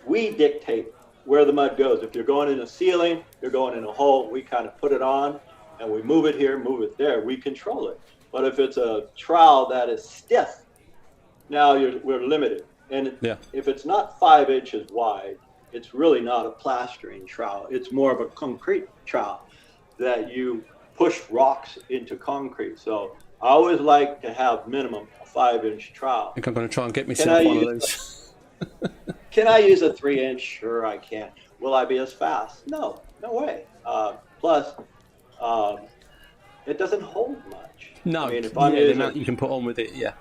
B: We dictate where the mud goes. If you're going in a ceiling, you're going in a hole, we kind of put it on and we move it here, move it there. We control it. But if it's a trowel that is stiff, now we're limited. And if it's not 5 inches wide, it's really not a plastering trowel. It's more of a concrete trowel that you push rocks into concrete. So I always like to have minimum a 5-inch trowel.
A: I think I'm going to try and get myself one of those.
B: Can I use a 3-inch? Sure, I can. Will I be as fast? No way. Plus, it doesn't hold much.
A: No,
B: I mean, if I'm using,
A: the amount you can put on with it, yeah,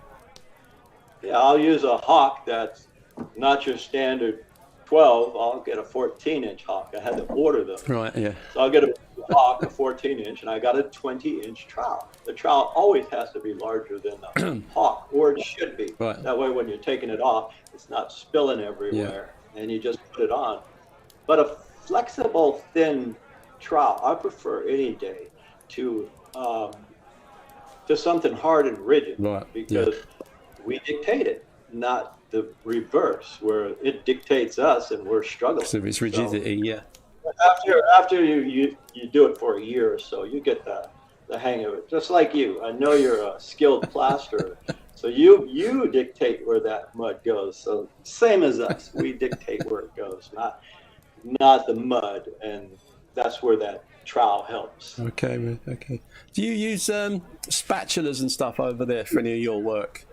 B: I'll use a Hawk that's not your standard 12. I'll get a 14-inch Hawk. I had to order them.
A: Right, yeah.
B: So I'll get a Hawk, a 14-inch, and I got a 20-inch trowel. The trowel always has to be larger than the Hawk, or it should be.
A: Right.
B: That way, when you're taking it off, it's not spilling everywhere, and you just put it on. But a flexible, thin trowel, I prefer any day to something hard and rigid, because we dictate it. not the reverse, where it dictates us and we're struggling.
A: So it's rigidity, yeah.
B: After you do it for a year or so, you get the hang of it. Just like you, I know you're a skilled plasterer, so you dictate where that mud goes. So same as us, we dictate where it goes, not the mud, and that's where that trowel helps.
A: Okay, man. Okay. Do you use spatulas and stuff over there for any of your work?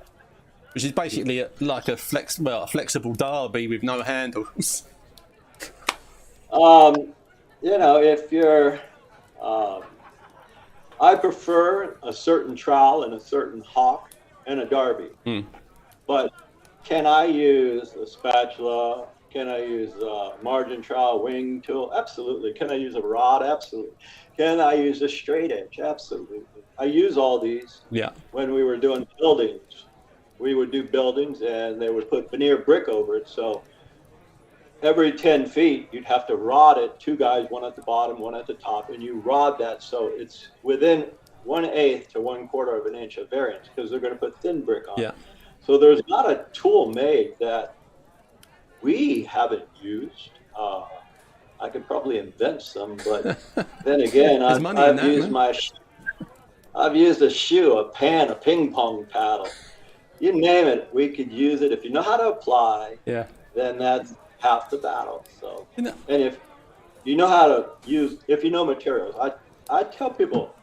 A: Which is basically like a flexible derby with no handles.
B: If you're, I prefer a certain trowel and a certain hawk and a derby. But can I use a spatula? Can I use a margin trowel wing tool? Absolutely. Can I use a rod? Absolutely. Can I use a straight edge? Absolutely. I use all these.
A: Yeah.
B: When we were doing buildings, we would do buildings and they would put veneer brick over it. So every 10 feet, you'd have to rod it, 2 guys, one at the bottom, one at the top, and you rod that so it's within 1/8 to 1/4 of an inch of variance, because they're going to put thin brick on.
A: Yeah.
B: So there's not a tool made that we haven't used. I could probably invent some, but then again, I've used a shoe, a pan, a ping pong paddle. You name it, we could use it. If you know how to apply, then that's half the battle. So, and if you know how to use, if you know materials, I tell people,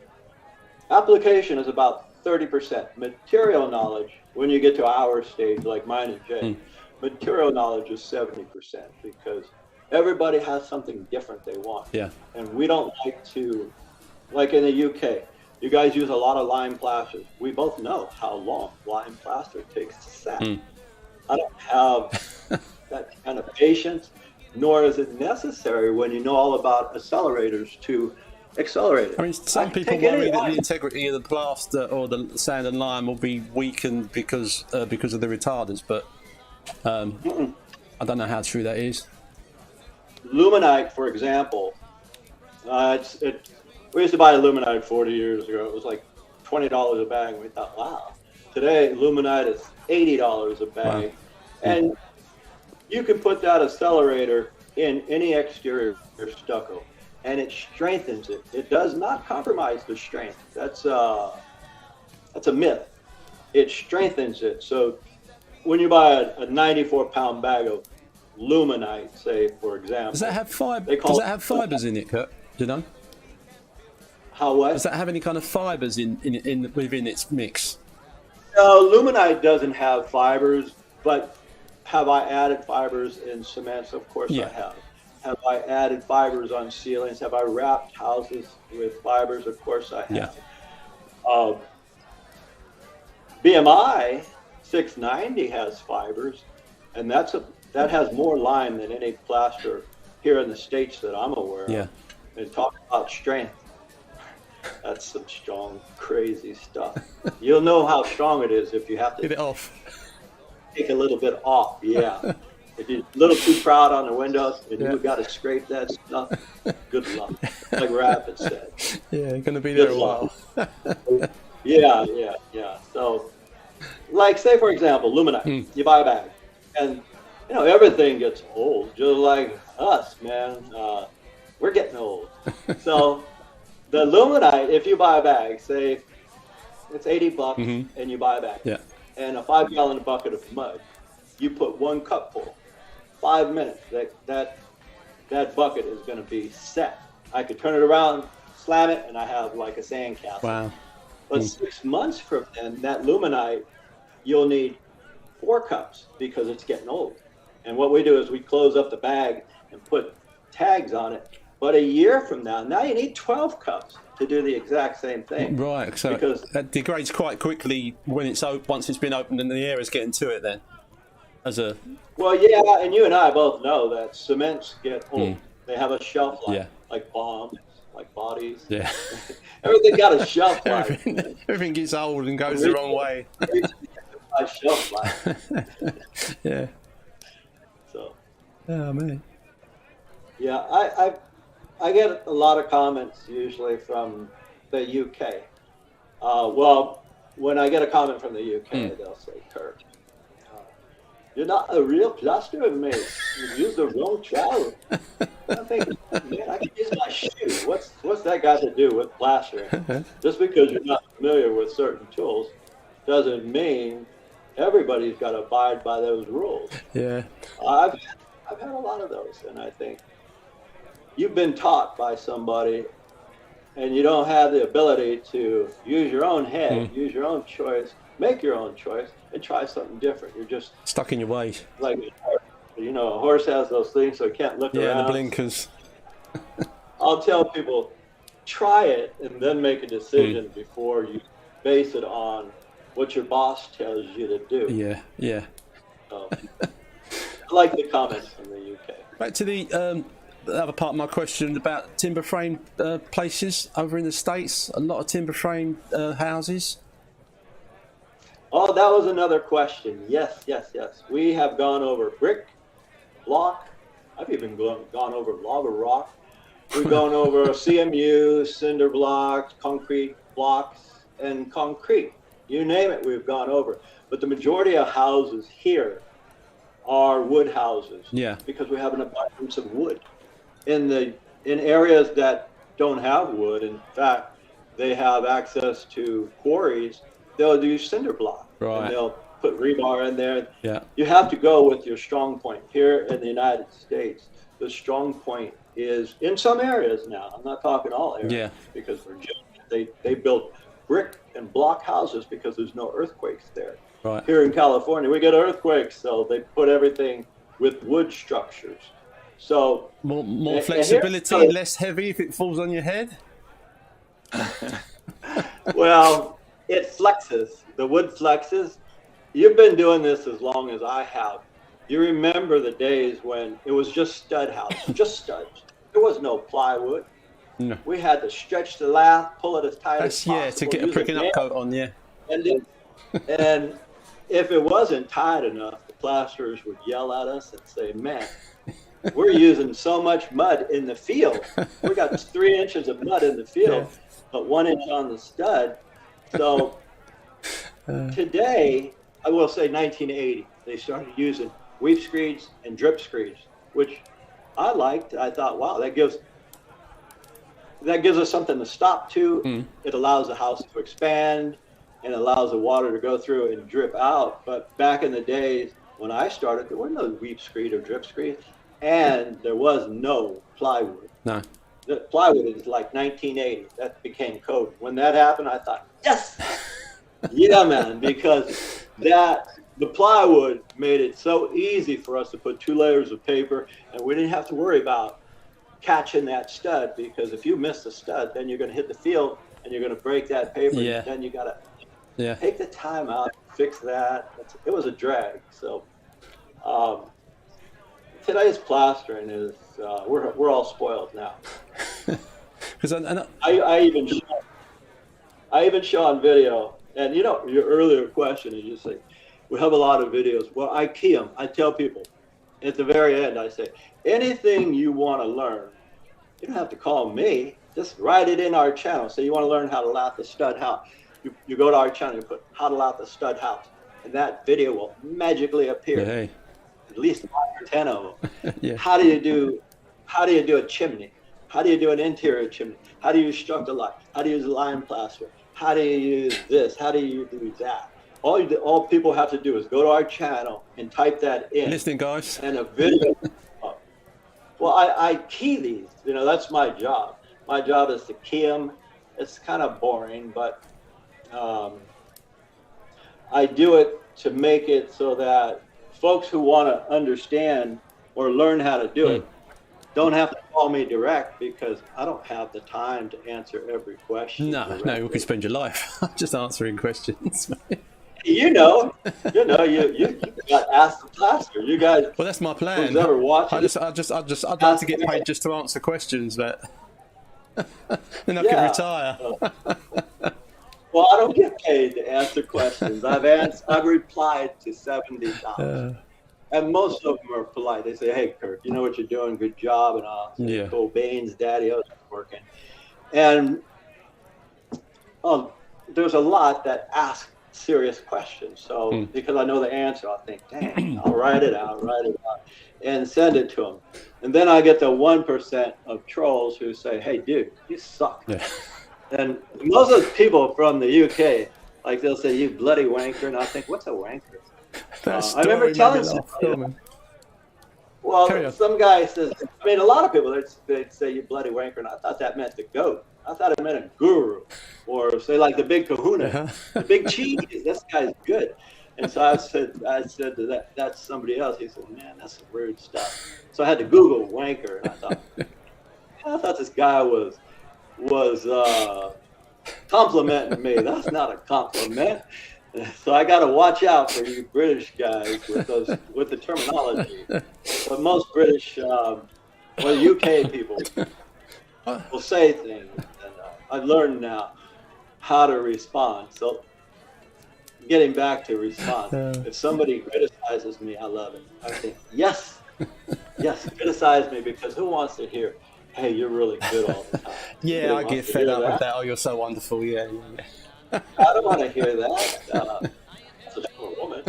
B: application is about 30%. Material knowledge, when you get to our stage, like mine and Jay, material knowledge is 70%, because everybody has something different they want. Yeah. And we don't like to, like in the UK, you guys use a lot of lime plaster. We both know how long lime plaster takes to set. I don't have that kind of patience, nor is it necessary when you know all about accelerators to accelerate it.
A: I mean, some people worry that the integrity of the plaster or the sand and lime will be weakened because of the retardants, but I don't know how true that is.
B: Luminite, for example, we used to buy Luminite 40 years ago. It was like $20 a bag. And we thought, wow. Today, Luminite is $80 a bag. Wow. And you can put that accelerator in any exterior stucco, and it strengthens it. It does not compromise the strength. That's a myth. It strengthens it. So when you buy a 94-pound bag of Luminite, say, for example.
A: Does that have fibers in it, Kirk? Do you know?
B: How what?
A: Does that have any kind of fibers within its mix?
B: No, Luminite doesn't have fibers, but have I added fibers in cements? Of course I have. Have I added fibers on ceilings? Have I wrapped houses with fibers? Of course I have. Yeah. BMI 690 has fibers, and that has more lime than any plaster here in the States that I'm aware of. Yeah. And talk about strength. That's some strong, crazy stuff. You'll know how strong it is if you have to
A: get it off.
B: Take a little bit off, yeah. If you're a little too proud on the windows and you've got to scrape that stuff, good luck. Like Rapid said.
A: Yeah, you're going to be there a while.
B: Yeah. So, like, say, for example, Luminite. You buy a bag, and, everything gets old, just like us, man. We're getting old. So, the Luminite, if you buy a bag, say it's $80 and you buy a bag, and a 5-gallon bucket of mud, you put 1 cup full, 5 minutes, that bucket is going to be set. I could turn it around, slam it, and I have like a sandcastle. Wow. But 6 months from then, that Luminite, you'll need 4 cups because it's getting old. And what we do is we close up the bag and put tags on it. But a year from now you need 12 cups to do the exact same thing.
A: Right, so because that degrades quite quickly when once it's been opened and the air is getting to it then. Well,
B: yeah, and you and I both know that cements get old. They have a shelf life, like bombs, like bodies. Yeah. Everything got a shelf life.
A: Everything gets old and goes the wrong way.
B: Shelf life.
A: Yeah.
B: So.
A: Oh, man.
B: Yeah, I get a lot of comments usually from the UK. Well, when I get a comment from the UK, they'll say, Kirk, You're not a real plasterer, mate. You used the wrong trowel. I think, man, I can use my shoe. What's that got to do with plastering? Just because you're not familiar with certain tools doesn't mean everybody's got to abide by those rules.
A: Yeah.
B: I've had a lot of those, and I think you've been taught by somebody, and you don't have the ability to use your own head, use your own choice, make your own choice, and try something different. You're just
A: stuck in your ways.
B: Like, you know, a horse has those things so it can't look around.
A: Yeah, the blinkers.
B: I'll tell people, try it and then make a decision before you base it on what your boss tells you to do.
A: Yeah, yeah.
B: I like the comments from the UK.
A: Back to the other part of my question about timber frame places over in the States. A lot of timber frame houses.
B: Oh, that was another question. Yes. We have gone over brick, block. I've even gone over lava rock. We've gone over CMU, cinder blocks, concrete blocks, and concrete. You name it, we've gone over. But the majority of houses here are wood houses.
A: Yeah.
B: Because we have an abundance of wood. In areas that don't have wood, in fact, they have access to quarries, they'll do cinder block.
A: Right.
B: And they'll put rebar in there.
A: Yeah.
B: You have to go with your strong point. Here in the United States, the strong point is in some areas now. I'm not talking all areas.
A: Yeah.
B: Because Virginia, they built brick and block houses because there's no earthquakes there.
A: Right.
B: Here in California, we get earthquakes, so they put everything with wood structures. So
A: more flexibility, less heavy if it falls on your head.
B: Well, it flexes. The wood flexes. You've been doing this as long as I have. You remember the days when it was just stud house, just studs. There was no plywood.
A: No.
B: We had to stretch the lath, pull it as tight as possible.
A: Yeah, to get a pricking up coat on, yeah.
B: And if it wasn't tight enough, the plasterers would yell at us and say, man, we're using so much mud in the field. We got 3 inches of mud in the field, but 1 inch on the stud. So today, I will say 1980, they started using weep screeds and drip screeds, which I liked. I thought, wow, that gives us something to stop to. It allows the house to expand and allows the water to go through and drip out. But back in the days when I started, there were no weep screed or drip screed, and there was no plywood. No. The plywood is like 1980. That became code. When that happened, I thought, yes, yeah, man, because the plywood made it so easy for us to put 2 layers of paper, and we didn't have to worry about catching that stud, because if you miss the stud, then you're going to hit the field and you're going to break that paper. Yeah. And then you got to take the time out to fix that. It was a drag. So today's plastering is we're all spoiled now. I even show on video, and you know, your earlier question is just like, we have a lot of videos. Well, I key them. I tell people at the very end, I say, anything you want to learn, you don't have to call me. Just write it in our channel. So you want to learn how to lath the stud house. You go to our channel, you put how to lath the stud house, and that video will magically appear. Yeah. At least 5 or 10 of them. Yeah. How do you do a chimney? How do you do an interior chimney? How do you construct a light? How do you use lime plaster? How do you use this? How do you do that? All people have to do is go to our channel and type that in.
A: Listening, guys.
B: And a video. Well, I key these. You know, that's my job. My job is to key them. It's kind of boring, but I do it to make it so that folks who want to understand or learn how to do it don't have to call me direct, because I don't have the time to answer every question.
A: No, you could spend your life just answering questions.
B: You got Ask the Plaster. You guys.
A: Well, that's my plan.
B: Who's ever watching?
A: I'd like to get paid just to answer questions, but then I can retire.
B: Well, I don't get paid to answer questions. I've replied to 70,000. And most of them are polite. They say, hey, Kirk, you know what you're doing. Good job. And I'll say, cool beans, daddy-o's working. And there's a lot that ask serious question. So because I know the answer, I'll think, dang, I'll write it out, and send it to them. And then I get the 1% of trolls who say, hey, dude, you suck.
A: Yeah.
B: And most of the people from the UK, like they'll say, you bloody wanker. And I think, what's a wanker? I remember telling somebody, well, some guy says, I mean, a lot of people, they'd say you bloody wanker. And I thought that meant the goat. I thought it meant a guru, or say like the big kahuna, the big cheese. This guy's good. And so I said to that's somebody else. He said, man, that's some rude stuff. So I had to Google wanker, and I thought this guy was complimenting me. That's not a compliment. So I got to watch out for you British guys with the terminology. But most British, UK people will say things, and I've learned now how to respond. So getting back to response, if somebody criticizes me, I love it. I think, yes, criticize me, because who wants to hear, hey, you're really good all the time?
A: Yeah, I get fed up with that. Oh, you're so wonderful. Yeah.
B: I don't want to hear that. That's a different woman.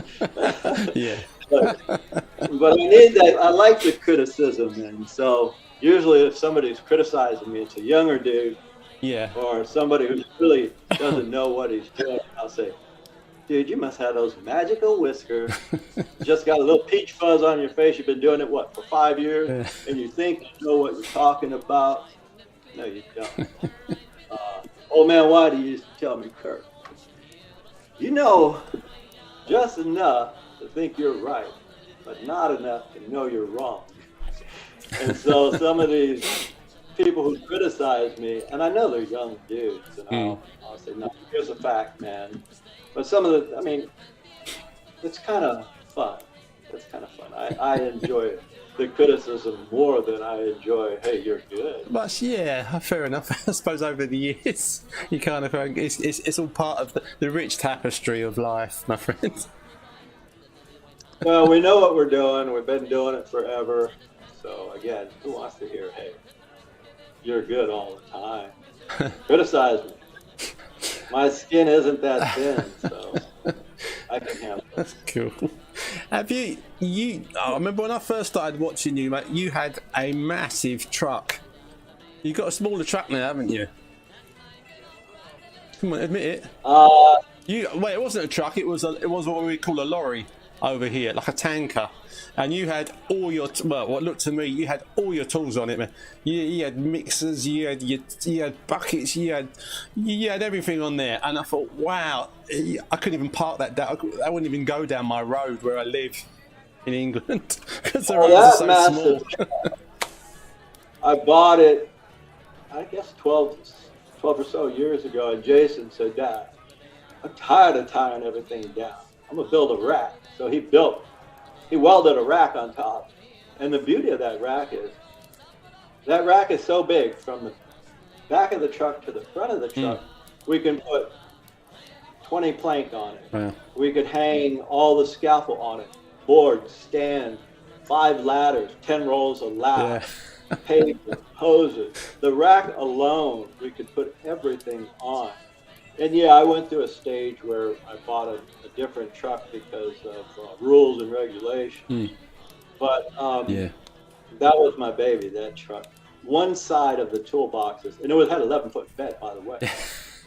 A: Yeah.
B: But I need that. I like the criticism, and so usually if somebody's criticizing me, it's a younger dude, or somebody who really doesn't know what he's doing. I'll say, dude, you must have those magical whiskers. Just got a little peach fuzz on your face. You've been doing it, for 5 years? And you think you know what you're talking about? No, you don't. Old man Whitey used to tell me, Kirk, you know just enough to think you're right, but not enough to know you're wrong. And so some of these people who criticize me, and I know they're young dudes, and I'll say, no, here's a fact, man. But some of it's kind of fun. I enjoy the criticism more than I enjoy, hey, you're good.
A: But yeah, fair enough. I suppose over the years, you kind of, it's all part of the rich tapestry of life, my friend.
B: Well, we know what we're doing. We've been doing it forever. So again, who wants to hear, hey, you're good all the time? Criticize me. My skin isn't that thin, so I can handle it.
A: That's cool. Have you I remember when I first started watching you, mate, you had a massive truck. You got a smaller truck now, haven't you? Come on, admit it. Wait, it wasn't a truck, it was what we call a lorry over here, like a tanker. And you had all your, what looked to me, you had all your tools on it, man. You had mixers, you had buckets, you had everything on there. And I thought, wow, I couldn't even park that down. I wouldn't even go down my road where I live in England because the roads are so small.
B: I bought it, I guess 12 or so years ago, and Jason said, Dad, I'm tired of tying everything down. I'm gonna build a rack. So he welded a rack on top. And the beauty of that rack is so big, from the back of the truck to the front of the truck, we can put 20 plank on it.
A: Wow.
B: We could hang all the scaffold on it, boards, stand, 5 ladders, 10 rolls of ladders, pavement, hoses. The rack alone, we could put everything on. And yeah, I went through a stage where I bought a different truck because of rules and regulations. But that was my baby, that truck. One side of the toolboxes, and it had 11-foot bed, by the way.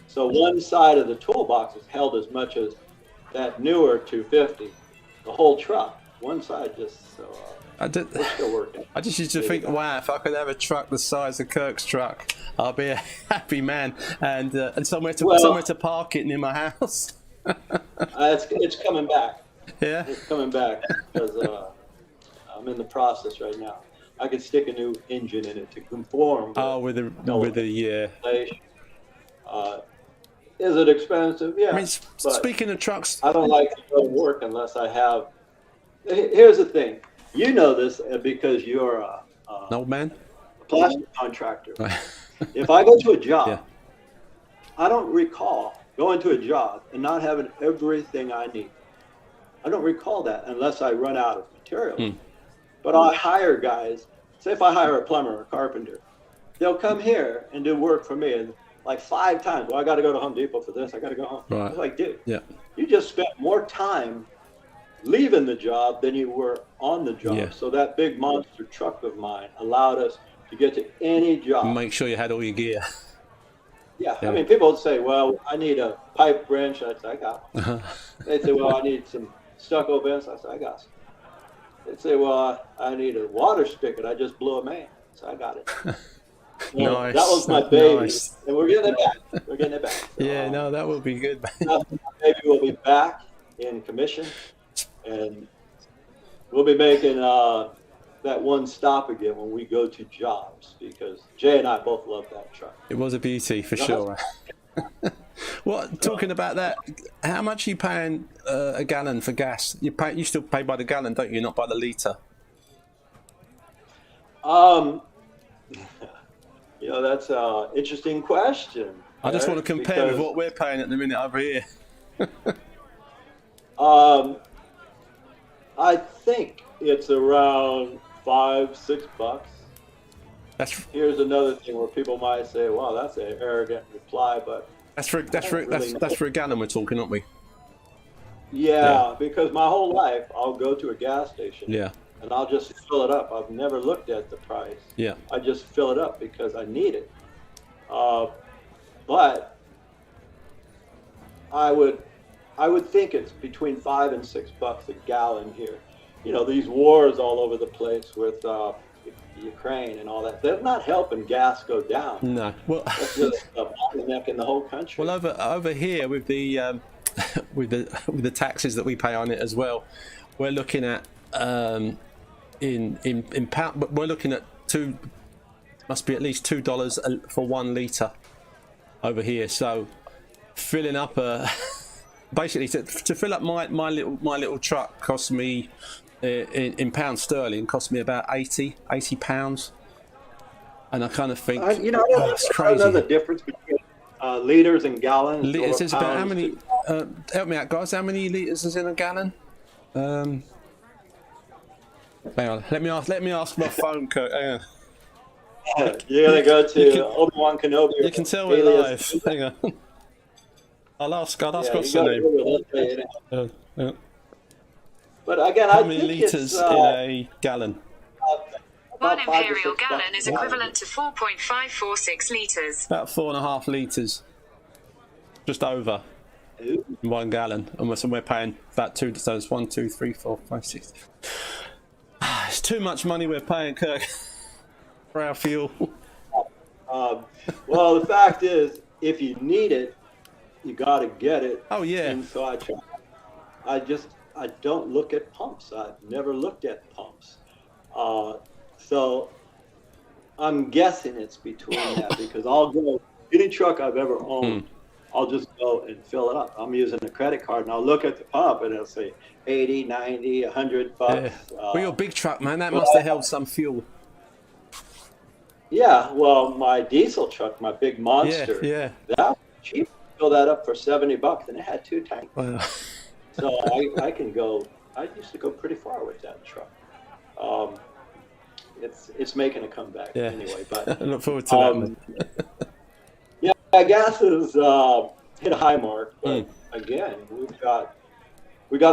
B: So one side of the toolboxes held as much as that newer 250. The whole truck, one side just, so we're still working.
A: I just used to think, wow, if I could have a truck the size of Kirk's truck, I'll be a happy man, and somewhere to park it near my house.
B: It's coming back.
A: Yeah,
B: it's coming back because I'm in the process right now. I could stick a new engine in it to conform.
A: With the
B: Is it expensive? Yeah.
A: I mean, speaking of trucks,
B: I don't like to go to work unless I have. Here's the thing. You know this because you're
A: an old man,
B: a plastic contractor. If I go to a job, I don't recall going to a job and not having everything I need. I don't recall that unless I run out of material. But I hire guys. Say if I hire a plumber or a carpenter, they'll come here and do work for me, and like 5 times. Well, I got to go to Home Depot for this. I got to go home.
A: Right.
B: I was like, dude,
A: Yeah.
B: you just spent more time leaving the job than you were on the job.
A: Yeah.
B: So that big monster truck of mine allowed us to get to any job.
A: Make sure you had all your gear.
B: Yeah. I mean, people would say, well, I need a pipe wrench. I'd say, I got one. They'd say, well, I need some stucco vents. I said, I got some. They'd say, well, I need a water spigot. I just blew a main. So I got it.
A: Nice.
B: That was my baby.
A: Nice.
B: And we're getting it back. We're getting it back. So,
A: Yeah, no, that would be good.
B: maybe we'll be back in commission, and we'll be making that one stop again when we go to jobs, because Jay and I both love that truck.
A: It was a beauty for sure. What, talking about that, how much are you paying a gallon for gas? You still pay by the gallon, don't you? Not by the litre.
B: That's an interesting question.
A: I just want to compare with what we're paying at the minute over here.
B: I think it's around $5-6. Here's another thing where people might say, "Wow, that's an arrogant reply," but
A: that's for a gallon we're talking, aren't we?
B: Yeah, because my whole life I'll go to a gas station.
A: Yeah.
B: And I'll just fill it up. I've never looked at the price.
A: Yeah.
B: I just fill it up because I need it. But I would think it's between $5 and $6 a gallon here. These wars all over the place with Ukraine and all that. They're not helping gas go down.
A: No. Well,
B: that's just a bottleneck in the whole country.
A: Well, over here with the with the taxes that we pay on it as well, we're looking at in pound, but we're looking at must be at least $2 for 1 litre over here. So filling up basically to fill up my little truck cost me in pounds sterling cost me about 80 pounds, and I kind of think that's crazy.
B: I don't know the difference between liters and gallons.
A: Liters is about how many? Help me out, guys. How many liters is in a gallon? Hang on. Let me ask my phone, Kirk. Hang on.
B: You're gonna go to Obi-Wan Kenobi.
A: You can tell we're live. Hang on. I'll ask what's the name.
B: But again,
A: how many litres in a gallon?
C: 1 imperial gallon is equivalent to 4.546 litres.
A: About 4.5 litres. Just over. 1 gallon. And we're paying about 2. So it's 1, 2, 3, 4, 5, 6. It's too much money we're paying, Kirk, for our fuel.
B: Well, the fact is, if you need it, you got to get it.
A: Oh yeah.
B: And so I don't look at pumps. I've never looked at pumps. So I'm guessing it's between that, because I'll go any truck I've ever owned. I'll just go and fill it up. I'm using a credit card, and I'll look at the pump, and it'll say 80, 90, $100.
A: Yeah. Well, your big truck, man, that must have held some fuel.
B: Yeah, well, my diesel truck, my big monster,
A: yeah.
B: That was cheap. Fill that up for $70, and it had 2 tanks.
A: Wow.
B: So I can go. I used to go pretty far with that truck. It's making a comeback anyway. But
A: I look forward to that.
B: Yeah, gas has hit a high mark, but again, we got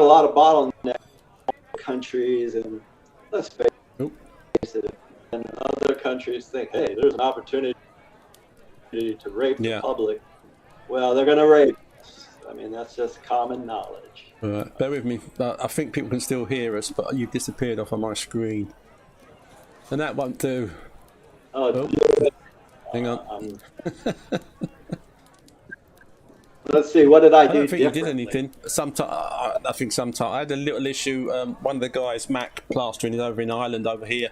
B: a lot of bottlenecks in countries, and let's face it, and other countries think, hey, there's an opportunity to rape the public. Well, they're going to rape us. I mean, that's just common knowledge.
A: All right, bear with me. I think people can still hear us, but you've disappeared off of my screen, and that won't do.
B: Oh.
A: Hang on.
B: Let's see. What did I do?
A: I don't think you did anything. I think sometimes I had a little issue. One of the guys, Mac Plastering, is over in Ireland over here,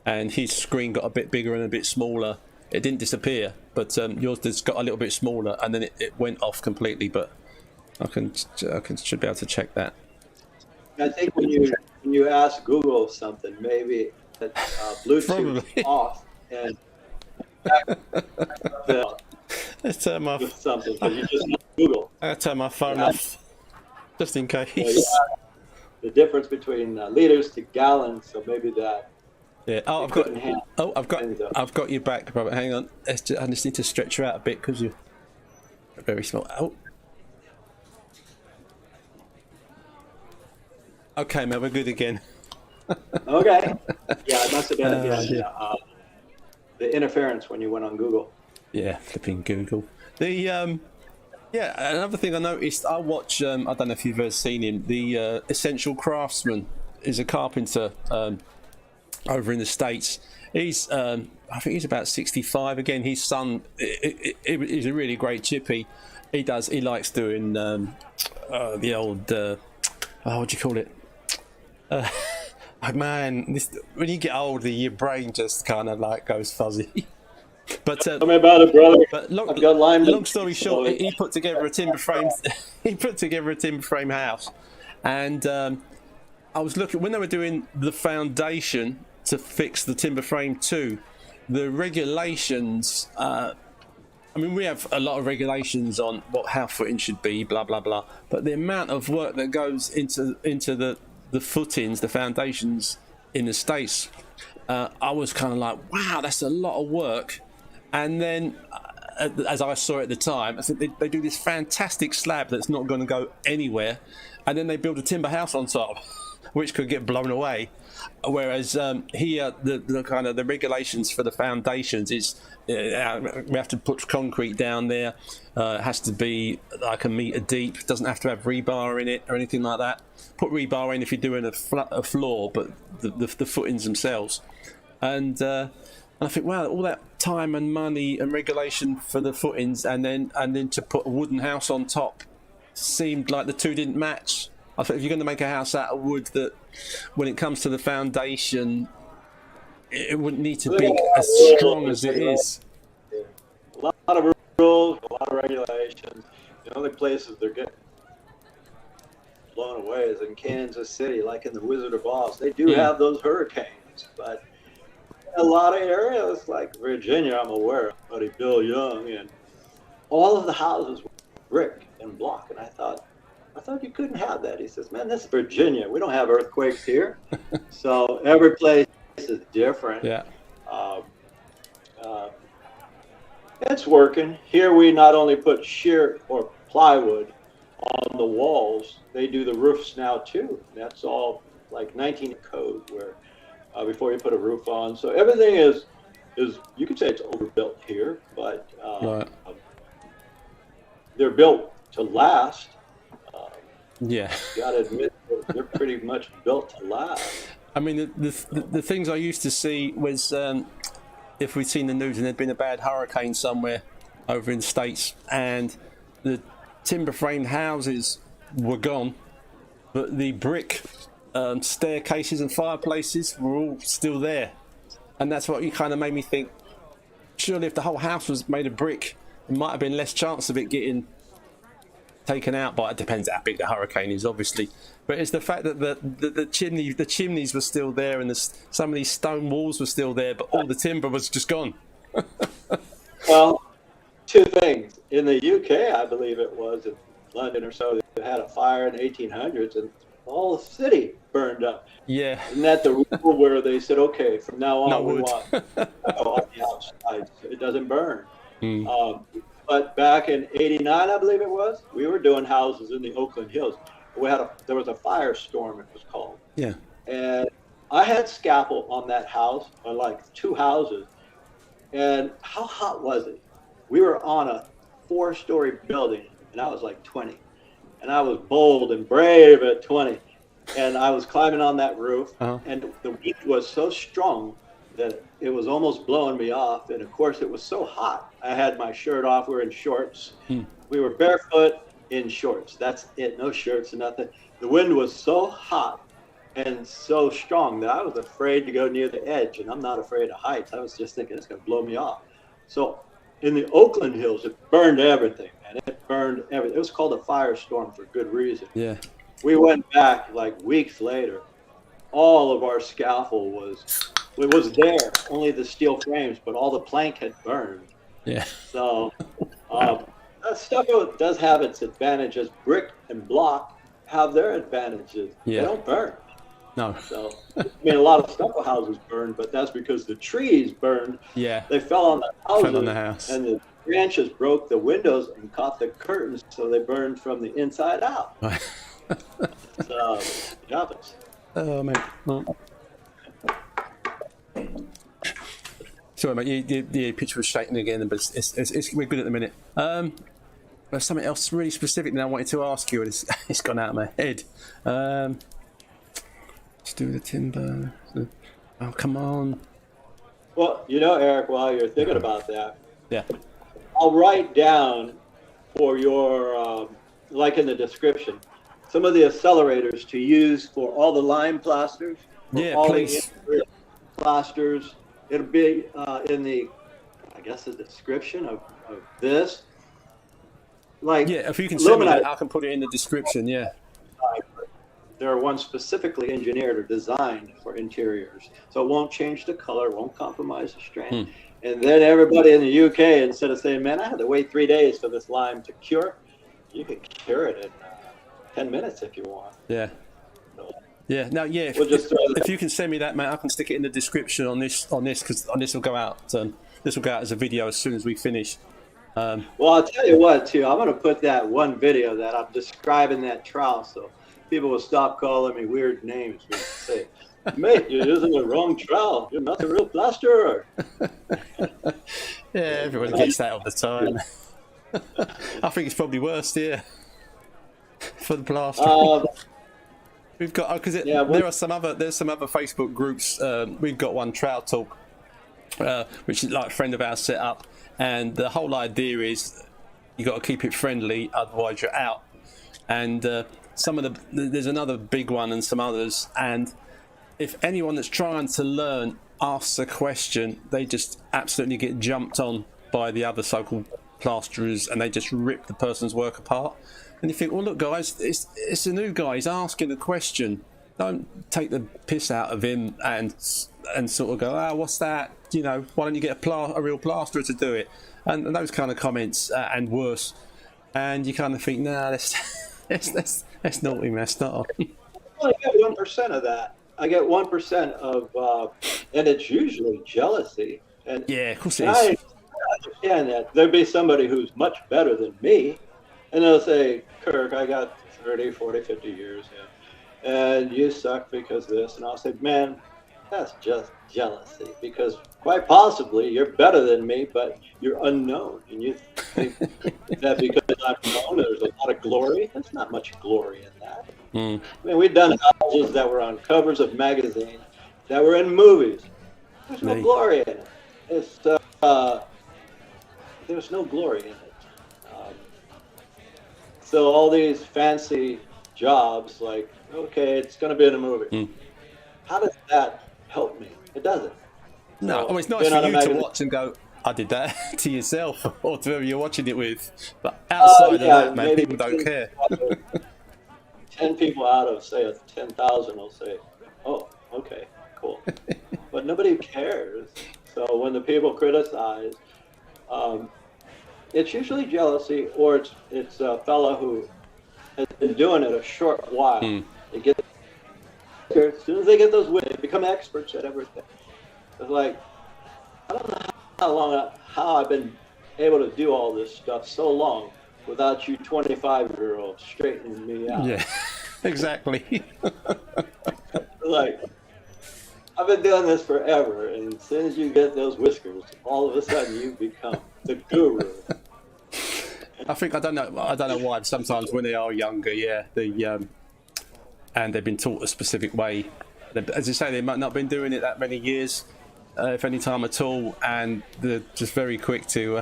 A: and his screen got a bit bigger and a bit smaller. It didn't disappear, but yours just got a little bit smaller, and then it went off completely. But I should be able to check that.
B: I think when you ask Google something, maybe Bluetooth off and.
A: Let's turn my
B: something because you just Google.
A: I turn my phone off just in case.
B: The difference between liters to gallons, so maybe that
A: Yeah. Oh, I've got you back, Robert. Hang on. I just need to stretch you out a bit because you're very small. Oh. Okay, man, we're good again.
B: Okay. Yeah, it must have been the interference when you went on Google.
A: Yeah, flipping Google. The another thing I noticed, I watch. I don't know if you've ever seen him. The Essential Craftsman is a carpenter over in the States. He's, I think he's about 65. Again, his son is a really great chippy. He likes doing the old. What do you call it? Man, when you get older, your brain just kind of like goes fuzzy. But
B: tell me about it, brother.
A: But long story short, he put together a timber frame. He put together a timber frame house, and I was looking when they were doing the foundation to fix the timber frame too. The regulations. I mean, we have a lot of regulations on how footing should be, blah blah blah. But the amount of work that goes into the footings, the foundations in the States, I was kind of like, wow, that's a lot of work. And then, as I saw at the time, I think they do this fantastic slab that's not going to go anywhere, and then they build a timber house on top, which could get blown away. Whereas here, the kind of the regulations for the foundations is we have to put concrete down there. It has to be like 1 meter deep. Doesn't have to have rebar in it or anything like that. Put rebar in if you're doing a floor, but the footings themselves. And I think, wow, all that time and money and regulation for the footings, and then to put a wooden house on top, seemed like the two didn't match. I think if you're going to make a house out of wood, that when it comes to the foundation, it wouldn't need to be as strong as it is.
B: A lot of rules, a lot of regulations. The only places they're getting blown away is in Kansas City, like in the Wizard of Oz. They do have those hurricanes, but a lot of areas like Virginia, I'm aware of, buddy Bill Young, and all of the houses were brick and block. And I thought you couldn't have that. He says, man, this is Virginia. We don't have earthquakes here. So every place is different.
A: Yeah.
B: It's working. Here we not only put sheer or plywood on the walls, they do the roofs now too. That's all like 19 code where before you put a roof on. So everything is you could say it's overbuilt here, but
A: right.
B: They're built to last.
A: Yeah.
B: You got to admit they're pretty much built to last.
A: I mean, the things I used to see was if we'd seen the news and there'd been a bad hurricane somewhere over in the States and the timber framed houses were gone, but the brick staircases and fireplaces were all still there. And that's what you kind of made me think, surely if the whole house was made of brick, there might have been less chance of it getting taken out. But it depends how big the hurricane is, obviously. But it's the fact that the chimneys were still there, and some of these stone walls were still there, but all the timber was just gone.
B: Well, two things. In the UK, I believe it was, in London or so, they had a fire in the 1800s, and all the city burned up.
A: Yeah.
B: Isn't that the rule where they said, okay, from now on,
A: No
B: we
A: wood.
B: want on the outside, so it doesn't burn. But back in '89, I believe it was, we were doing houses in the Oakland Hills. There was a firestorm, it was called.
A: Yeah.
B: And I had scaffold on that house, on like 2 houses. And how hot was it? We were on a 4-story building, and I was like 20. And I was bold and brave at 20. And I was climbing on that roof, and the wind was so strong that it was almost blowing me off. And of course, it was so hot. I had my shirt off. We were in shorts. We were barefoot in shorts. That's it. No shirts and nothing. The wind was so hot and so strong that I was afraid to go near the edge. And I'm not afraid of heights. I was just thinking it's going to blow me off. So in the Oakland Hills, it burned everything, and it burned everything. It was called a firestorm for good reason.
A: Yeah.
B: We went back like weeks later. All of our scaffold was there, only the steel frames, but all the plank had burned.
A: Yeah.
B: So stucco does have its advantages. Brick and block have their advantages.
A: Yeah.
B: They don't burn.
A: No.
B: So, I mean, a lot of stucco houses burned, but that's because the trees burned.
A: Yeah.
B: They fell on the houses,
A: Fell on the house.
B: and the branches broke the windows and caught the curtains, so they burned from the inside out.
A: Right.
B: So, it happens.
A: Oh, mate. Oh. Sorry, mate. Your picture was shaking again, but we're good at the minute. There's something else really specific that I wanted to ask you, and it's gone out of my head. Let's do the timber. Oh, come on.
B: Well, you know, Eric, while you're thinking about that,
A: Yeah.
B: I'll write down for your, like in the description, some of the accelerators to use for all the lime plasters.
A: Yeah,
B: all
A: please.
B: The plasters. It'll be in the, I guess, the description of this. Like,
A: yeah, if you can send me that, I can put it in the description. Yeah.
B: There are ones specifically engineered or designed for interiors, so it won't change the color, won't compromise the strength. And then everybody in the UK, instead of saying, "Man, I had to wait 3 days for this lime to cure," you can cure it in 10 minutes if you want.
A: Yeah.
B: So,
A: yeah. No. Yeah. If you can send me that, mate, I can stick it in the description on this because this will go out. This will go out as a video as soon as we finish.
B: Well, I'll tell you what, too. I'm going to put that one video that I'm describing that trowel, so people will stop calling me weird names. When they say, "Mate, you're using the wrong trowel. You're not a real plasterer."
A: Yeah, everyone gets that all the time. I think it's probably worse, yeah, for the plaster. We've got because there's some other Facebook groups. We've got one, Trowel Talk, which is like a friend of ours set up, and the whole idea is you got to keep it friendly, otherwise you're out. And there's another big one and some others, and if anyone that's trying to learn asks a question, they just absolutely get jumped on by the other so-called plasterers, and they just rip the person's work apart. And you think, well, look, guys, it's a new guy. He's asking a question. Don't take the piss out of him and sort of go, what's that? You know, why don't you get a real plasterer to do it? And those kind of comments and worse. And you kind of think, nah, that's naughty, man. That's not.
B: Well, I get 1% of that. I get 1% of, and it's usually jealousy. And
A: yeah, of course it is.
B: I understand that there'd be somebody who's much better than me, and they'll say, "Kirk, I got 30, 40, 50 years, and you suck because this." And I'll say, "Man, that's just jealousy, because quite possibly you're better than me, but you're unknown, and you think that because I'm known, there's a lot of glory. There's not much glory in that." I mean, we've done houses that were on covers of magazines, that were in movies. There's no glory in it. It's there's no glory in it. So all these fancy jobs, like, okay, it's going to be in a movie. How does that help me? It doesn't.
A: No, it's nice for you to watch and go, I did that to yourself or to whoever you're watching it with. But outside of that, man, people don't care.
B: 10 people out of, say, 10,000 will say, "Oh, okay, cool." But nobody cares. So when the people criticize, it's usually jealousy, or it's a fella who has been doing it a short while. They get as soon as they get those wins, they become experts at everything. It's like, I don't know how I've been able to do all this stuff so long without you 25-year-olds straightening me out.
A: Yeah, exactly.
B: Like, I've been doing this forever, and as soon as you get those whiskers, all of a sudden you become the guru.
A: I don't know why. Sometimes when they are younger, and they've been taught a specific way. As you say, they might not have been doing it that many years, if any time at all, and they're just very quick to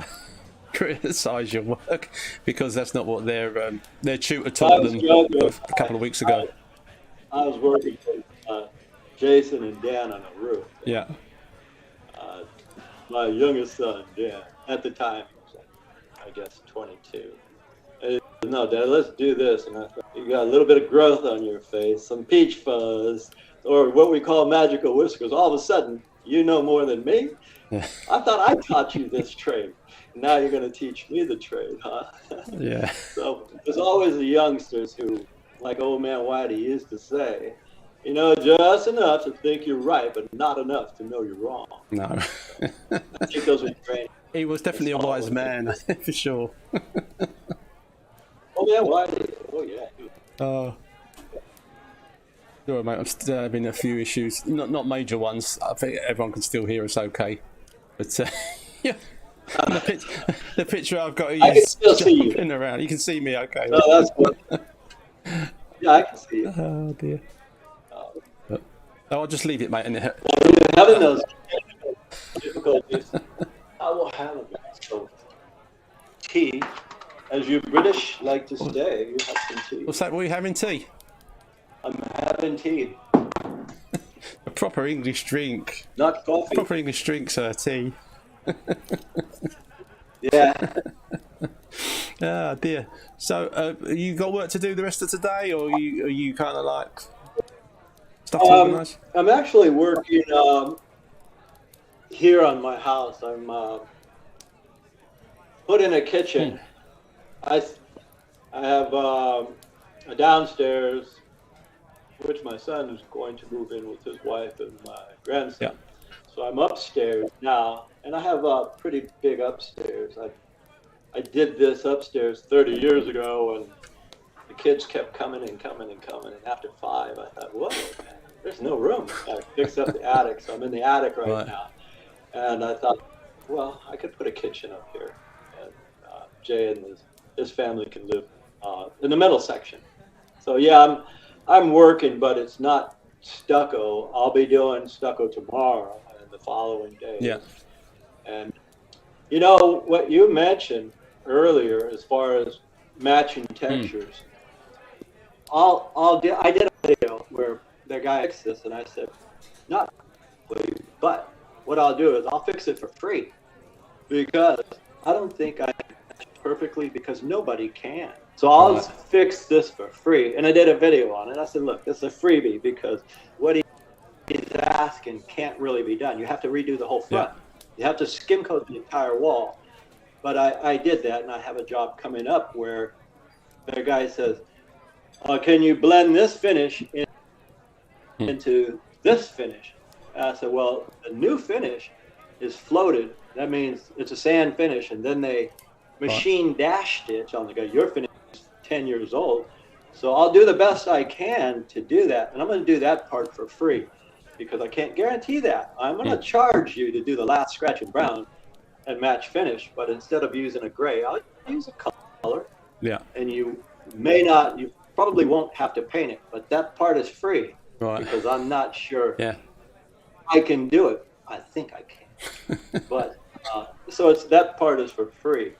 A: criticise your work because that's not what their tutor taught them a couple of weeks ago.
B: I was working with Jason and Dan on a roof.
A: Yeah.
B: My youngest son, Dan, at the time, he was, I guess, 22. And he said, "No, Dad, let's do this." And I thought, "You got a little bit of growth on your face, some peach fuzz, or what we call magical whiskers. All of a sudden, you know more than me.
A: Yeah.
B: I thought I taught you this trade. Now you're going to teach me the trade, huh?"
A: Yeah.
B: So there's always the youngsters who, like old man Whitey used to say, You know, just enough to think you're right, but not enough to know you're wrong.
A: No.
B: I think those are training.
A: He was definitely a wise man, for sure.
B: Oh, yeah, why? Oh, yeah.
A: Oh. Sure, mate. I'm still having a few issues. Not major ones. I think everyone can still hear us okay. But, yeah. The picture I've got
B: I can still see you.
A: Around. You can see me okay.
B: No, that's good. Yeah, I can see you.
A: Oh, dear. I'll just leave it, mate. And
B: having those difficulties, I will have a glass of tea. As you British like to say, you have some tea.
A: What's that? What are you having, tea?
B: I'm having tea.
A: A proper English drink.
B: Not coffee.
A: Proper English drink, sir. Tea.
B: Yeah.
A: Ah, dear. So, you got work to do the rest of today, or are you kind of like stuff to organise?
B: I'm actually working here on my house. I'm putting a kitchen. I have a downstairs, which my son is going to move in with his wife and my grandson.
A: Yeah.
B: So I'm upstairs now, and I have a pretty big upstairs. I did this upstairs 30 years ago, and the kids kept coming and coming and coming. And after 5, I thought, whoa, man, there's no room. I fixed up the attic, so I'm in the attic right now. And I thought, well, I could put a kitchen up here, and Jay and his family can live in the middle section. So yeah, I'm working, but it's not stucco. I'll be doing stucco tomorrow and the following day.
A: Yeah.
B: And you know what you mentioned earlier, as far as matching textures. I did a video where the guy fixed this, and I said, not, but what I'll do is I'll fix it for free, because I don't think I match perfectly, because nobody can. So I'll fix this for free, and I did a video on it. I said, look, this is a freebie, because what he's asking can't really be done. You have to redo the whole front. Yeah. You have to skim coat the entire wall. But I did that, and I have a job coming up where the guy says, can you blend this finish into this finish? And I said, well, the new finish is floated. That means it's a sand finish, and then they machine dash stitch on the guy. Your finish is 10 years old. So I'll do the best I can to do that, and I'm going to do that part for free, because I can't guarantee that. I'm going to charge you to do the last scratch and brown and match finish, but instead of using a gray, I'll use a color. Yeah. And you probably won't have to paint it, but that part is free, because I'm not sure I can do it. I think I can. But so that part is for free.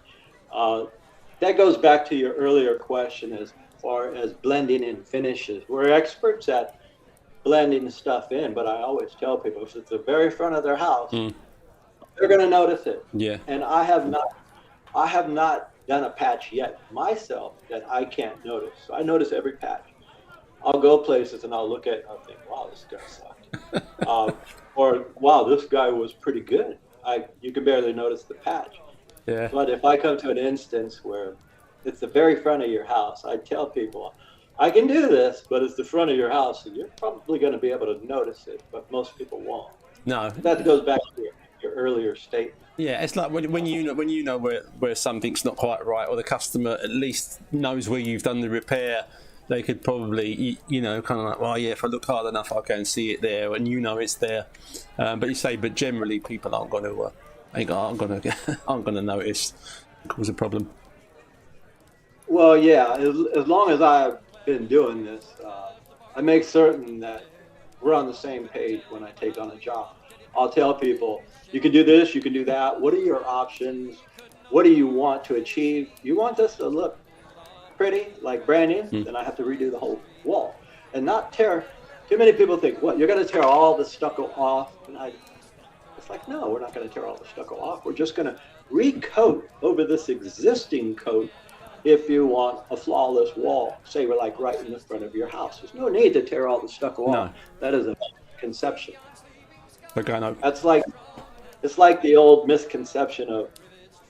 B: That goes back to your earlier question as far as blending in finishes. We're experts at blending stuff in, but I always tell people, if it's the very front of their house, they're going to notice it. Yeah. And I have not done a patch yet myself that I can't notice. So I notice every patch. I'll go places and I'll look at it and I'll think, wow, this guy sucked. Or wow, this guy was pretty good. You can barely notice the patch. Yeah. But if I come to an instance where it's the very front of your house, I tell people, I can do this, but it's the front of your house, and you're probably going to be able to notice it, but most people won't. No. That goes back to your earlier statement.
A: Yeah, it's like when you know where something's not quite right, or the customer at least knows where you've done the repair, they could probably, kind of like, well, yeah, if I look hard enough, I can see it there, and it's there. But generally, people aren't going to notice, cause a problem.
B: Well, yeah, as long as I've been doing this, I make certain that we're on the same page when I take on a job. I'll tell people, you can do this, you can do that. What are your options? What do you want to achieve? You want this to look pretty, like brand new? Then I have to redo the whole wall and not tear. Too many people think, what, you're going to tear all the stucco off? And it's like, no, we're not going to tear all the stucco off. We're just going to recoat over this existing coat if you want a flawless wall, say we're like right in the front of your house. There's no need to tear all the stucco off. That is a conception.
A: Okay, no.
B: It's like the old misconception of,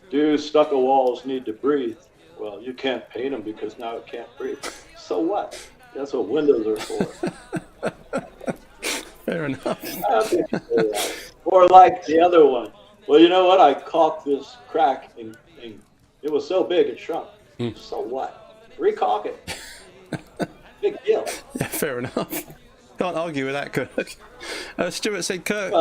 B: do stucco walls need to breathe? Well, you can't paint them because now it can't breathe. So what? That's what windows are for.
A: Fair enough.
B: Or like the other one. Well, you know what? I caulked this crack and it was so big it shrunk. So what? Recaulk it. Big deal.
A: Yeah, fair enough. Can't argue with that, Kirk. Stuart said, Kirk.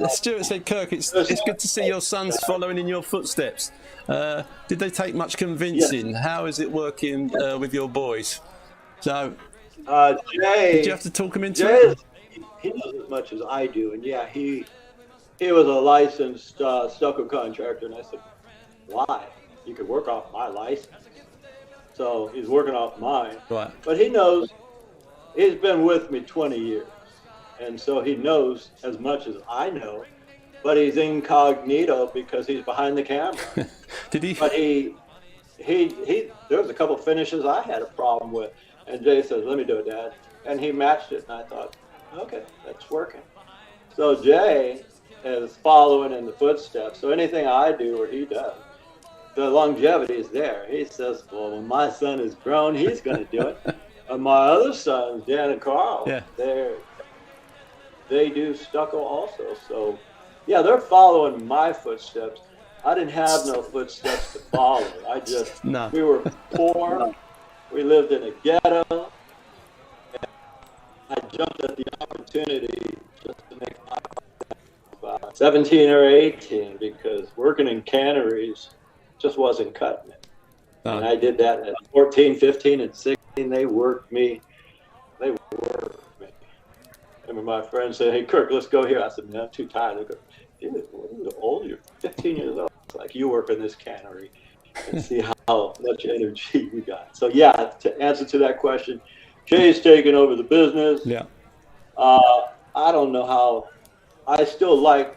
A: Stuart said, Kirk. It's good to see your sons following in your footsteps. Did they take much convincing? Yes. How is it working with your boys? So,
B: Jay.
A: Did you have to talk him into it?
B: He knows as much as I do, and yeah, he was a licensed stucco contractor, and I said, why? You could work off my license. So he's working off mine.
A: Right.
B: But he knows. He's been with me 20 years, and so he knows as much as I know, but he's incognito because he's behind the camera.
A: Did he?
B: But he there was a couple finishes I had a problem with, and Jay says, let me do it, Dad. And he matched it, and I thought, okay, that's working. So Jay is following in the footsteps, so anything I do or he does, the longevity is there. He says, well, when my son is grown, he's going to do it. And my other sons, Dan and Carl, they do stucco also. So, yeah, they're following my footsteps. I didn't have no footsteps to follow. We were poor. We lived in a ghetto. And I jumped at the opportunity just to make my about 17 or 18 because working in canneries just wasn't cutting it. And I did that at 14, 15, and 16. They worked me. I remember my friend said, hey, Kirk, let's go here. I said, man, I'm too tired. They go, dude, you're old. You're 15 years old. It's like, you work in this cannery and see how much energy you got. So, yeah, to answer to that question, Jay's taking over the business.
A: Yeah.
B: I don't know how. I still like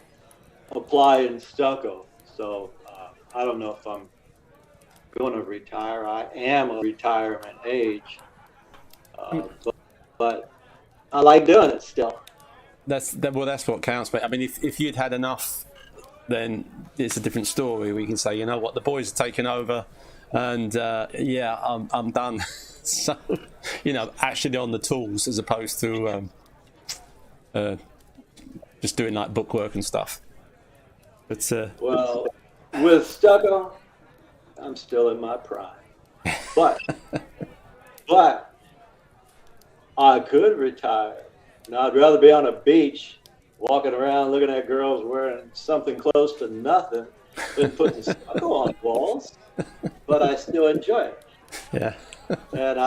B: applying stucco. So, I don't know if I'm going to retire. I am a retirement age, but I like doing it still.
A: That's what counts. But I mean, if you'd had enough, then it's a different story. We can say, you know what, the boys are taking over, and I'm done. So, actually on the tools as opposed to just doing like bookwork and stuff. But
B: well, with stucco, I'm still in my prime, but I could retire. Now I'd rather be on a beach, walking around, looking at girls wearing something close to nothing, than putting stucco on walls. But I still enjoy it.
A: Yeah.
B: And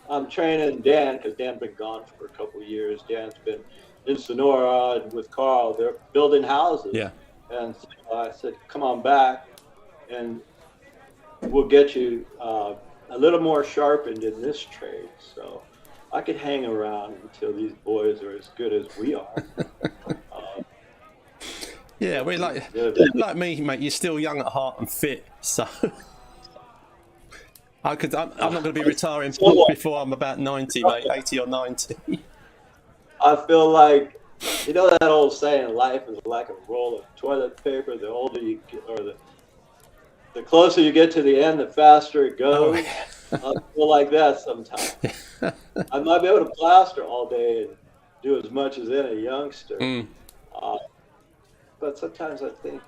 B: I'm training Dan because Dan's been gone for a couple of years. Dan's been in Sonora and with Carl. They're building houses.
A: Yeah.
B: And so I said, come on back. And we'll get you a little more sharpened in this trade. So I could hang around until these boys are as good as we are.
A: Yeah, we're like me, mate. You're still young at heart and fit. So I'm not going to be retiring before I'm about 90, mate. 80 or 90.
B: I feel like, you know that old saying, life is like a roll of toilet paper. The older you get, or the closer you get to the end, the faster it goes. I feel like that sometimes. I might be able to plaster all day and do as much as any youngster. But sometimes I think,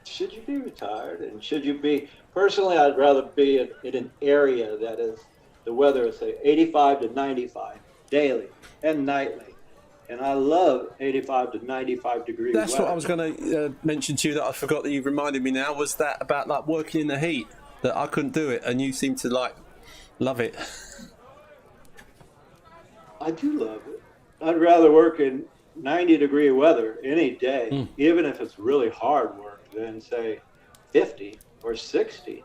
B: should you be retired? And should you be, personally, I'd rather be in an area that is, the weather is, say, 85 to 95 daily and nightly. And I love 85 to 95 degrees.
A: That's
B: weather.
A: What I was going to mention to you that I forgot that you reminded me now, was that about like working in the heat, that I couldn't do it and you seem to like love it.
B: I do love it. I'd rather work in 90-degree weather any day, even if it's really hard work, than say 50 or 60.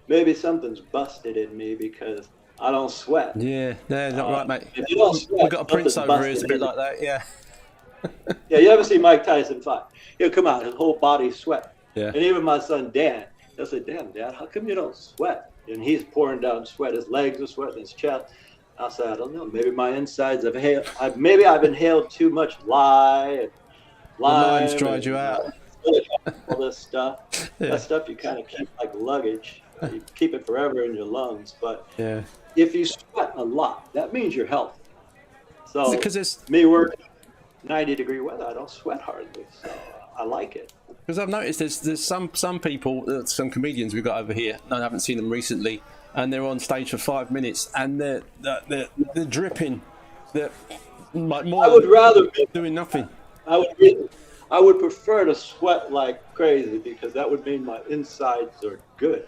B: Maybe something's busted in me because I don't sweat.
A: Yeah, not right, mate.
B: If you don't sweat,
A: we've got a prince over here, it's a bit like that, yeah.
B: Yeah, you ever see Mike Tyson fight? He'll come out, his whole body's sweat.
A: Yeah.
B: And even my son Dan, he'll say, damn, Dad, how come you don't sweat? And he's pouring down sweat. His legs are sweating, his chest. I'll say, I don't know. Maybe my insides have maybe I've inhaled too much lime.
A: The lime's dried you out.
B: All this stuff. Yeah. That stuff you kind of keep like luggage. You keep it forever in your lungs. But
A: Yeah.
B: if you sweat a lot, that means you're healthy. So
A: Because it's
B: me working 90-degree weather, I don't sweat hardly. So I like it.
A: Because I've noticed there's some people, some comedians we've got over here, and I haven't seen them recently, and they're on stage for 5 minutes, and they're dripping. They're like more.
B: I would rather be
A: doing nothing.
B: I would prefer to sweat like crazy because that would mean my insides are good.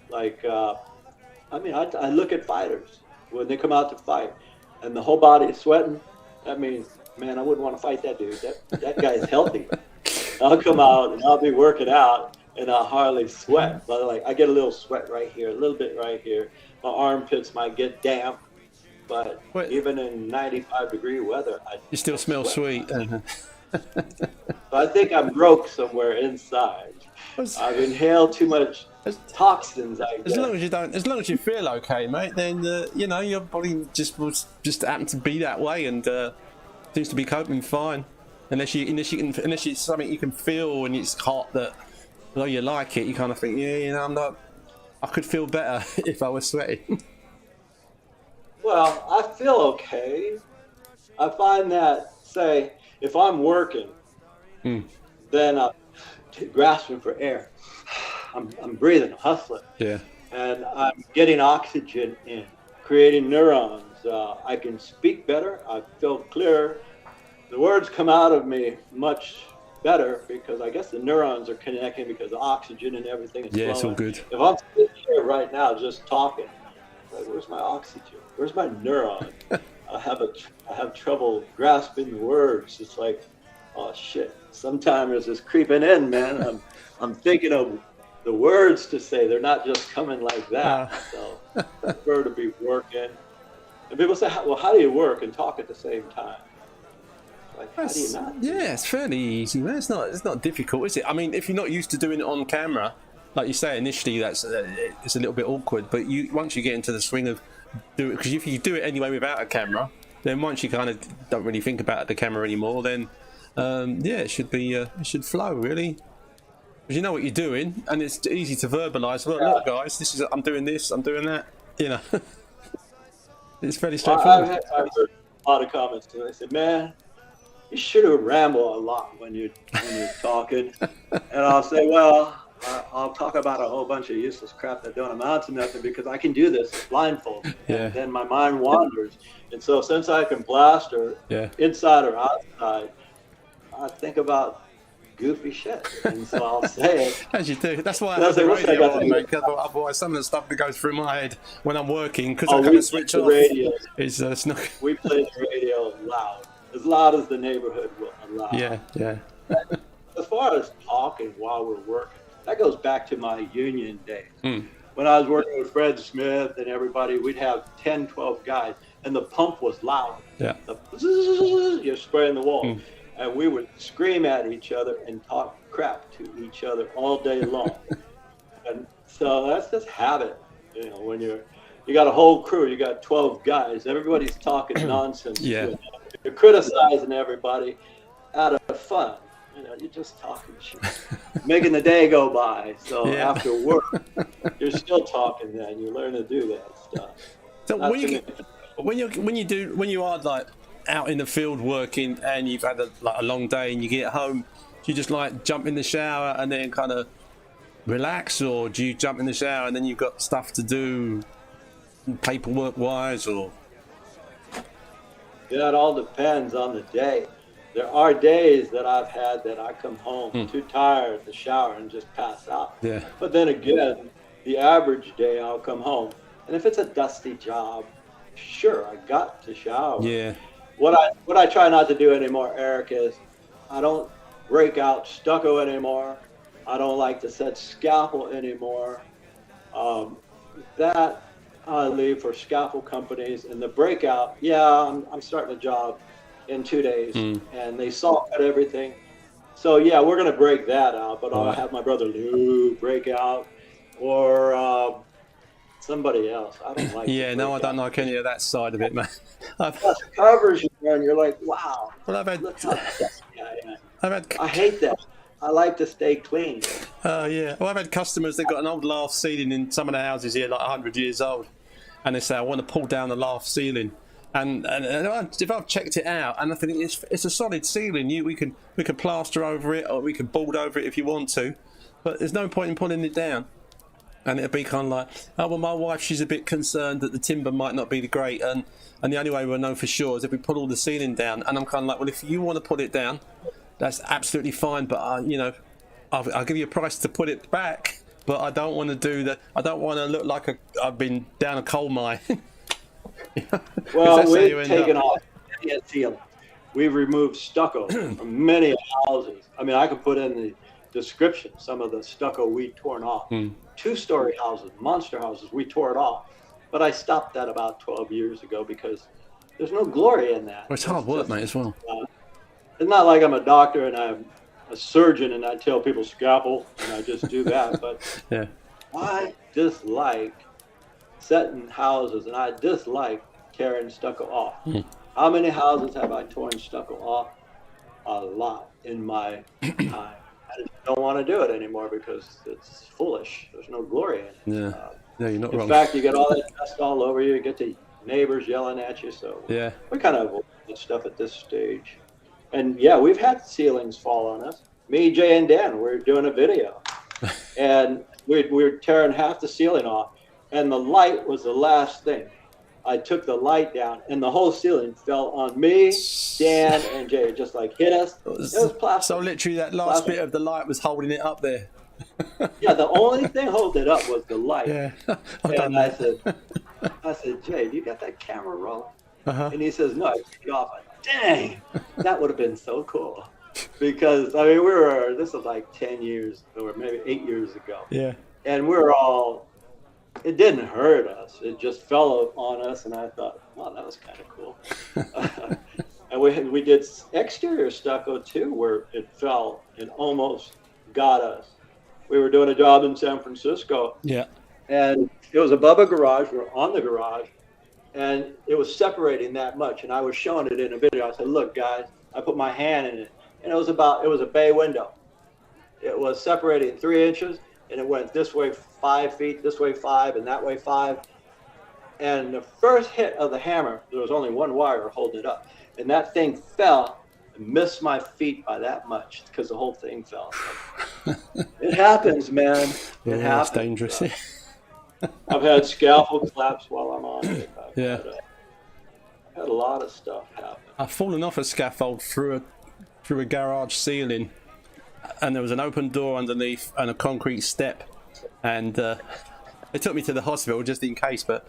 B: Like, I look at fighters when they come out to fight, and the whole body is sweating. That means, man, I wouldn't want to fight that dude. That guy's healthy. I'll come out and I'll be working out and I'll hardly sweat. But like I get a little sweat right here, a little bit right here. My armpits might get damp, but even in 95-degree weather,
A: you still smell sweat.
B: So I think I'm broke somewhere inside. I've inhaled too much toxins.
A: As long as you feel okay, mate, then your body just happen to be that way and seems to be coping fine. Unless it's something you can feel and it's hot that, although you like it, you kind of think, I could feel better if I was sweating.
B: Well, I feel okay. I find that, say, if I'm working, then I'm grasping for air. I'm breathing, I'm hustling.
A: Yeah.
B: And I'm getting oxygen in, creating neurons. I can speak better. I feel clearer. The words come out of me much better because I guess the neurons are connecting because of oxygen and everything is flowing.
A: It's all good.
B: If I'm sitting here right now just talking, like, where's my oxygen? Where's my neuron? I have trouble grasping the words. It's like, oh shit. Sometimes it's just creeping in, man. I'm thinking of the words to say. They're not just coming like that. So I prefer to be working. And people say, well, how do you work and talk at the same time? Like, how do you not?
A: Yeah, it's fairly easy, man. It's not difficult, is it? I mean, if you're not used to doing it on camera, like you say initially, it's a little bit awkward. But once you get into the swing of do it, because if you do it anyway without a camera, then once you kind of don't really think about the camera anymore, then it should be it should flow really. Because you know what you're doing, and it's easy to verbalise. Well, look, guys, I'm doing this, I'm doing that. It's fairly straightforward.
B: I've heard a lot of comments and I said, man, you should have rambled a lot when you're talking. And I'll say, well, I'll talk about a whole bunch of useless crap that don't amount to nothing because I can do this blindfolded.
A: Yeah.
B: And then my mind wanders. And so since I can plaster inside or outside, I think about goofy shit. And so I'll say it.
A: As you do. That's why I have the radio on, mate. Otherwise, some of the stuff that goes through my head when I'm working, because I kind of switch off.
B: Radio.
A: Is not.
B: We play the radio loud as the neighborhood will allow.
A: Yeah.
B: As far as talking while we're working, that goes back to my union days. When I was working with Fred Smith and everybody, we'd have 10, 12 guys, and the pump was loud.
A: Yeah.
B: You're spraying the wall. And we would scream at each other and talk crap to each other all day long. And so that's just habit. When you got a whole crew, you got 12 guys, everybody's talking nonsense.
A: Yeah.
B: You're criticizing everybody out of fun. You're just talking shit, making the day go by. So after work, you're still talking then. You learn to do that stuff.
A: So when you are like out in the field working and you've had a long day and you get home, do you just like jump in the shower and then kind of relax, or do you jump in the shower and then you've got stuff to do paperwork wise, or?
B: Yeah, it all depends on the day. There are days that I've had that I come home too tired to shower and just pass out.
A: Yeah.
B: But then again, the average day I'll come home, and if it's a dusty job, sure, I got to shower.
A: Yeah.
B: What I try not to do anymore, Eric, is I don't break out stucco anymore. I don't like to set scaffold anymore. That I leave for scaffold companies. And the breakout, I'm starting a job in 2 days, and they saw cut everything. So we're gonna break that out. But I'll have my brother Lou break out, or somebody else. I don't like.
A: I don't like any of that side of it, man.
B: Covers you, and you're like, wow.
A: Well,
B: I hate that. I like to stay clean.
A: Yeah. Well, I've had customers that got an old lath ceiling in some of the houses here, like 100 years old, and they say, I want to pull down the lath ceiling. And if I've checked it out, and I think it's a solid ceiling, we can plaster over it, or we can board over it if you want to, but there's no point in pulling it down. And it'd be kind of like, oh well, my wife, she's a bit concerned that the timber might not be great, and the only way we'll know for sure is if we pull all the ceiling down. And I'm kind of like, well, if you want to put it down, that's absolutely fine, but I'll give you a price to put it back, but I don't want to do that. I don't want to look like I've been down a coal mine.
B: Well, we've taken off many ceiling. We've removed stucco from many houses. I mean, I could put in the description some of the stucco we torn off. 2-story houses, monster houses, we tore it off. But I stopped that about 12 years ago because there's no glory in that.
A: Well, it's hard work, mate, as well.
B: It's not like I'm a doctor and I'm a surgeon and I tell people scalpel and I just do that. But
A: yeah.
B: I dislike setting houses and I dislike tearing stucco off. How many houses have I torn stucco off? A lot in my time. I just don't want to do it anymore because it's foolish. There's no glory in it.
A: Yeah, yeah, you're not wrong.
B: In fact, you get all that dust all over you. You get the neighbors yelling at you. So
A: yeah,
B: we kind of avoid that stuff at this stage. And yeah, we've had ceilings fall on us. Me, Jay, and Dan, we're doing a video, and we're tearing half the ceiling off, and the light was the last thing. I took the light down, and the whole ceiling fell on me, Dan, and Jay. It just like hit us. It was plastic.
A: So literally, that last bit of the light was holding it up there.
B: Yeah, the only thing holding it up was the light.
A: Yeah,
B: I said, Jay, do you got that camera rolling? And he says, no, I took it off. Dang, that would have been so cool. Because, I mean, this was like 10 years, or maybe 8 years ago.
A: Yeah.
B: And we were all, it didn't hurt us. It just fell on us, and I thought, wow, that was kind of cool. And we did exterior stucco, too, where it fell and almost got us. We were doing a job in San Francisco.
A: Yeah.
B: And it was above a garage. We were on the garage. And it was separating that much. And I was showing it in a video. I said, look, guys, I put my hand in it. And it was a bay window. It was separating 3 inches. And it went this way 5 feet, this way 5, and that way 5. And the first hit of the hammer, there was only one wire holding it up. And that thing fell and missed my feet by that much because the whole thing fell. It happens, man. It happens.
A: It's dangerous.
B: I've had scalpel collapse while I'm on it. I've had a lot of stuff happen.
A: I've fallen off a scaffold through a garage ceiling, and there was an open door underneath and a concrete step, and they took me to the hospital just in case, but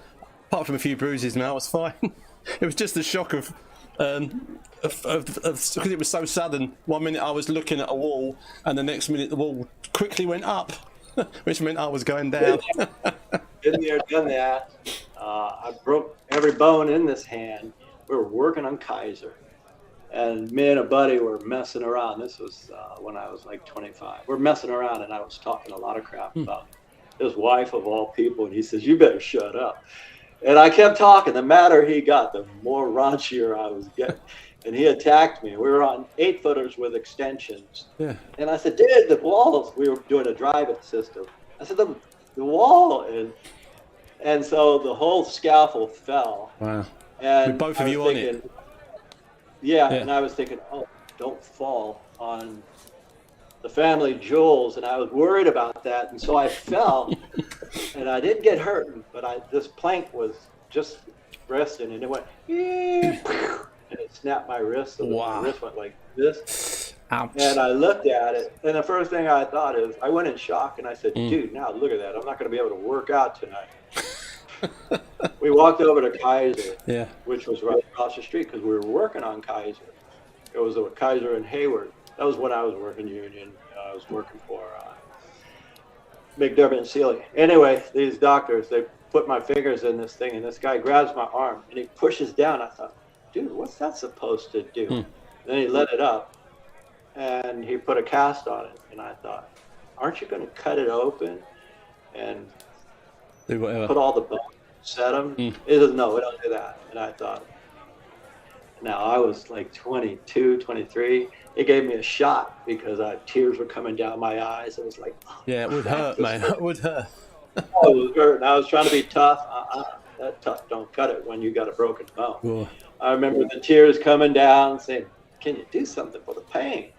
A: apart from a few bruises, man, I was fine. It was just the shock of because it was so sudden. 1 minute I was looking at a wall, and the next minute the wall quickly went up, which meant I was going down.
B: Been there, done that. I broke every bone in this hand. We were working on Kaiser, and me and a buddy were messing around. This was when I was like 25. We're messing around, and I was talking a lot of crap about his wife of all people, and he says, "You better shut up." And I kept talking. The madder he got, the more raunchier I was getting. And he attacked me. We were on 8-footers with extensions. Yeah. And I said, dude, the walls. We were doing a drive-in system. I said, the wall. And so the whole scaffold fell.
A: Wow.
B: And
A: with both of you on it.
B: Yeah, and I was thinking, oh, don't fall on the family jewels. And I was worried about that. And so I fell. And I didn't get hurt, but this plank was just resting, and it went, and it snapped my wrist. So my wrist went like this.
A: Ouch.
B: And I looked at it, and the first thing I thought is, I went in shock, and I said, dude, now look at that. I'm not going to be able to work out tonight. We walked over to Kaiser, which was right across the street, because we were working on Kaiser. It was a Kaiser in Hayward. That was when I was working union. I was working for McDermott and Sealy. Anyway, these doctors, they put my fingers in this thing, and this guy grabs my arm, and he pushes down. I thought, dude, what's that supposed to do? Then he let it up, and he put a cast on it. And I thought, aren't you going to cut it open and
A: do whatever,
B: put all the bones, set them? He says, no, we don't do that. And I thought, Now, I was like 22, 23. It gave me a shock because tears were coming down my eyes. It was like, oh,
A: yeah, it would hurt, man. It would hurt.
B: Oh, it was hurting. I was trying to be tough. That tough don't cut it when you got a broken bone.
A: Ooh.
B: I remember the tears coming down saying, can you do something for the pain?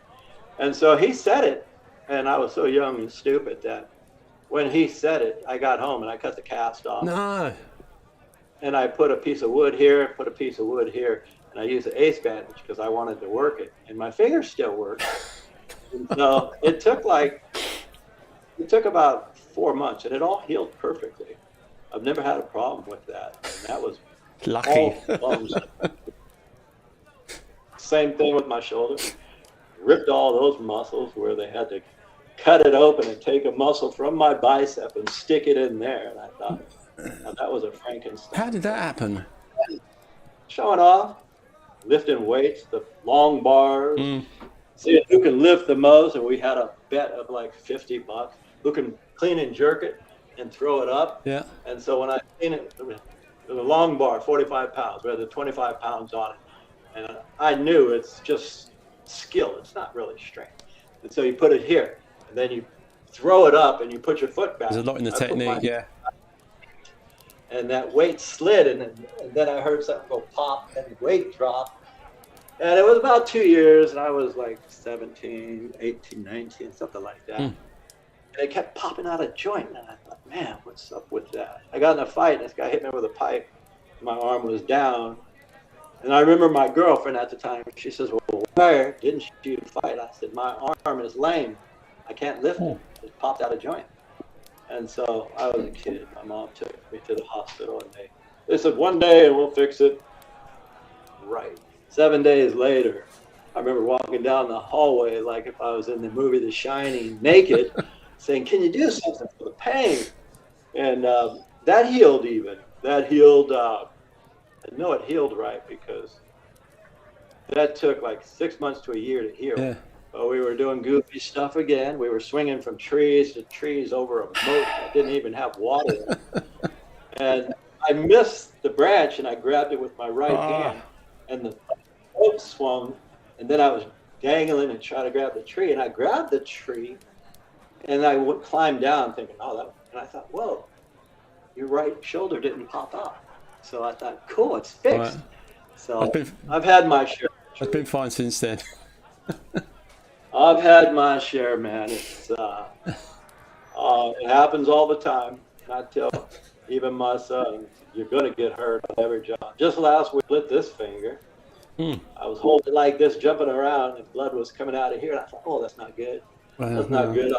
B: And so he said it, and I was so young and stupid that when he said it, I got home and I cut the cast off.
A: No.
B: And I put a piece of wood here, put a piece of wood here, and I used an ace bandage because I wanted to work it. And my fingers still work. And so it took about 4 months, and it all healed perfectly. I've never had a problem with that. And that was
A: lucky.
B: Same thing with my shoulder. Ripped all those muscles where they had to cut it open and take a muscle from my bicep and stick it in there. And I thought, now that was a Frankenstein.
A: How did that happen?
B: Showing off, lifting weights, the long bars, seeing who can lift the most. And we had a bet of like $50, who can clean and jerk it and throw it up.
A: Yeah.
B: And so when I clean it, the long bar, 45 pounds, we had the 25 pounds on it. And I knew it's just skill. It's not really strength. And so you put it here, and then you throw it up, and you put your foot back.
A: There's a lot in the technique, yeah.
B: And that weight slid, and then I heard something go pop, and the weight dropped. And it was about 2 years, and I was like 17, 18, 19, something like that. And it kept popping out of joint, and I thought, man, what's up with that? I got in a fight, and this guy hit me with a pipe. My arm was down. And I remember my girlfriend at the time, she says, well, why didn't you fight? I said, my arm is lame. I can't lift it. It popped out of joint. And so I was a kid. My mom took me to the hospital, and they said, one day and we'll fix it. Right. 7 days later, I remember walking down the hallway like if I was in the movie The Shining, naked, saying, can you do something for the pain? And that healed even. That healed. I know it healed right because that took like 6 months to a year to heal. Yeah. But we were doing goofy stuff again. We were swinging from trees to trees over a moat that didn't even have water in it. And I missed the branch, and I grabbed it with my right hand, and the boat swung, and then I was dangling and trying to grab the tree, and I grabbed the tree, and I climbed down thinking, and I thought, whoa, your right shoulder didn't pop out. So I thought, cool, it's fixed. Right. So I've had my share.
A: I've been fine since then.
B: I've had my share, man. It's it happens all the time. And I tell even my son, you're gonna get hurt on every job. Just last week, split this finger. I was holding like this, jumping around, and blood was coming out of here. And I thought, oh, that's not good. That's not good.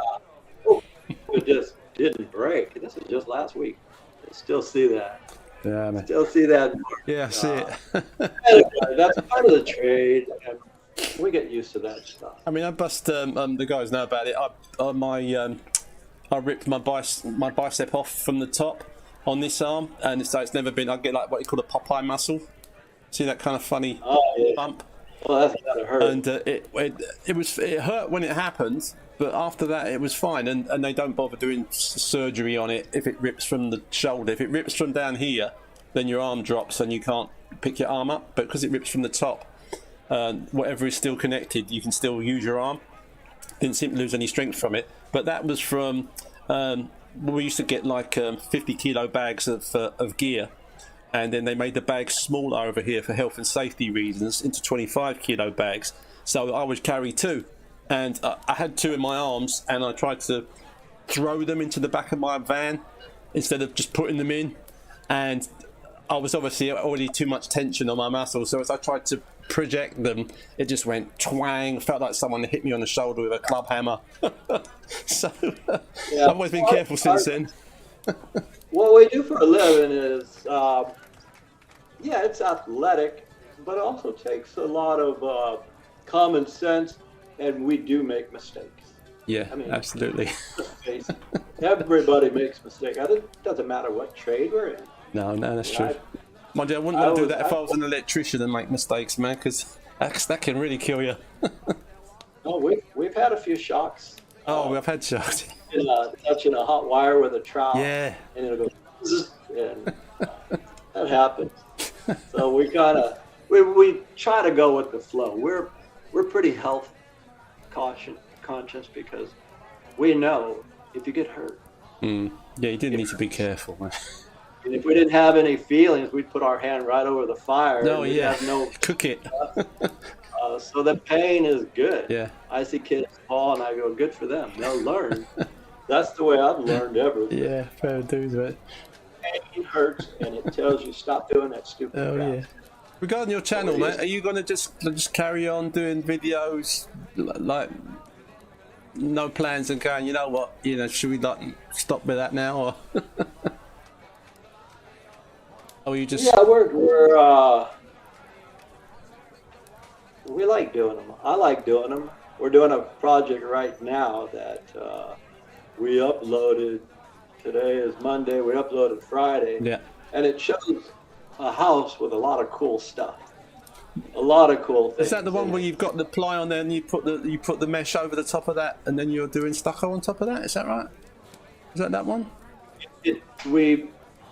B: It just didn't break. This is just last week. I still see that.
A: Yeah, man.
B: Still see that.
A: Yeah, I see it.
B: Anyway, that's part of the trade. And we get used to that stuff.
A: I mean, I bust. The guys know about it. I ripped my bicep off from the top on this arm, and so it's never been. I get like what you call a Popeye muscle. See that kind of funny bump?
B: Well, that's gotta hurt.
A: And it hurt when it happened, but after that it was fine. And they don't bother doing surgery on it if it rips from the shoulder. If it rips from down here, then your arm drops and you can't pick your arm up. But because it rips from the top, whatever is still connected, you can still use your arm. Didn't seem to lose any strength from it. But that was from we used to get like 50 kilo bags of gear. And then they made the bags smaller over here for health and safety reasons into 25 kilo bags. So I would carry two. And I had two in my arms, and I tried to throw them into the back of my van instead of just putting them in. And I was obviously already too much tension on my muscles. So as I tried to project them, it just went twang. Felt like someone hit me on the shoulder with a club hammer. So I've always been careful since then.
B: What we do for a living is, it's athletic, but it also takes a lot of common sense, and we do make mistakes.
A: Yeah, I mean, absolutely.
B: Everybody makes mistakes. It doesn't matter what trade we're in.
A: No, that's true. Mind you, I wouldn't do that if I was an electrician and make mistakes, man, because that can really kill you.
B: We've had a few shocks.
A: We've had shocks.
B: Touching a hot wire with a trowel.
A: Yeah.
B: And it'll go, and that happens. So we we try to go with the flow. We're pretty health conscious because we know if you get hurt.
A: Yeah, you didn't need to be careful, man.
B: And if we didn't have any feelings, we'd put our hand right over the fire.
A: Oh, yeah. Cook it.
B: So the pain is good.
A: Yeah.
B: I see kids fall and I go, good for them. They'll learn. That's the way I've learned everything.
A: Yeah, fair dues, man.
B: Pain hurts and it tells you stop doing that stupid crap.
A: Yeah. Regarding your channel, mate, are you going to just carry on doing videos, like no plans and going, you know what, should we like stop with that now, or? Or you just?
B: Yeah, we like doing them. I like doing them. We're doing a project right now that we uploaded. Today is Monday. We uploaded Friday.
A: Yeah.
B: And it shows a house with a lot of cool stuff. A lot of cool things.
A: Is that the one where you've got the ply on there and you put the mesh over the top of that, and then you're doing stucco on top of that? Is that right? Is that one?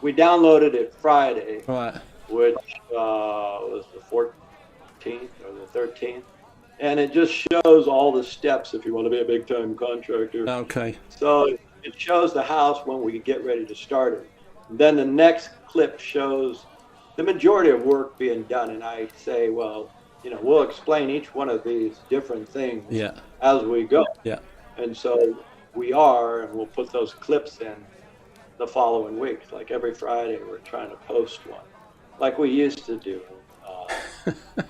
B: We downloaded it Friday.
A: Right.
B: Which was the 14th or the 13th. And it just shows all the steps if you want to be a big-time contractor.
A: Okay.
B: So it shows the house when we get ready to start it. Then the next clip shows the majority of work being done, and I say, well, we'll explain each one of these different things as we go.
A: Yeah.
B: And so and we'll put those clips in the following week. Like every Friday, we're trying to post one, like we used to do,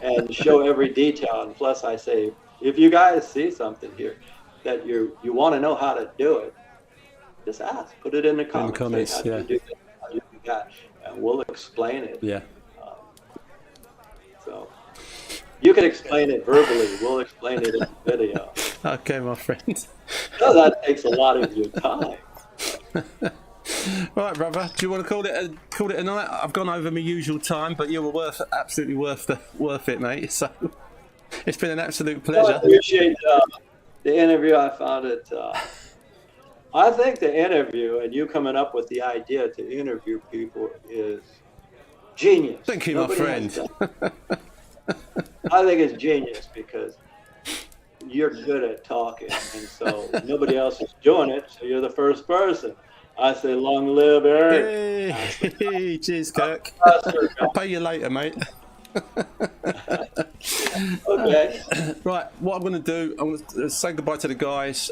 B: and show every detail. And plus, I say, if you guys see something here that you want to know how to do it, just ask. Put it in the comments. Say, how do you do this? How do you do that? And we'll explain it.
A: Yeah.
B: So you can explain it verbally. We'll explain it in video.
A: Okay, my friend.
B: So that takes a lot of your time.
A: Right, brother. Do you want to call it a night? I've gone over my usual time, but you were absolutely worth it, mate. So it's been an absolute pleasure.
B: I appreciate the interview. I found it. I think the interview and you coming up with the idea to interview people is genius.
A: Thank you, my friend.
B: I think it's genius because you're good at talking, and so nobody else is doing it, so you're the first person. I say, long live Eric.
A: Hey, cheers, Kirk. I'll pay you later, mate.
B: Okay.
A: Right, what I'm going to do, I'm going to say goodbye to the guys.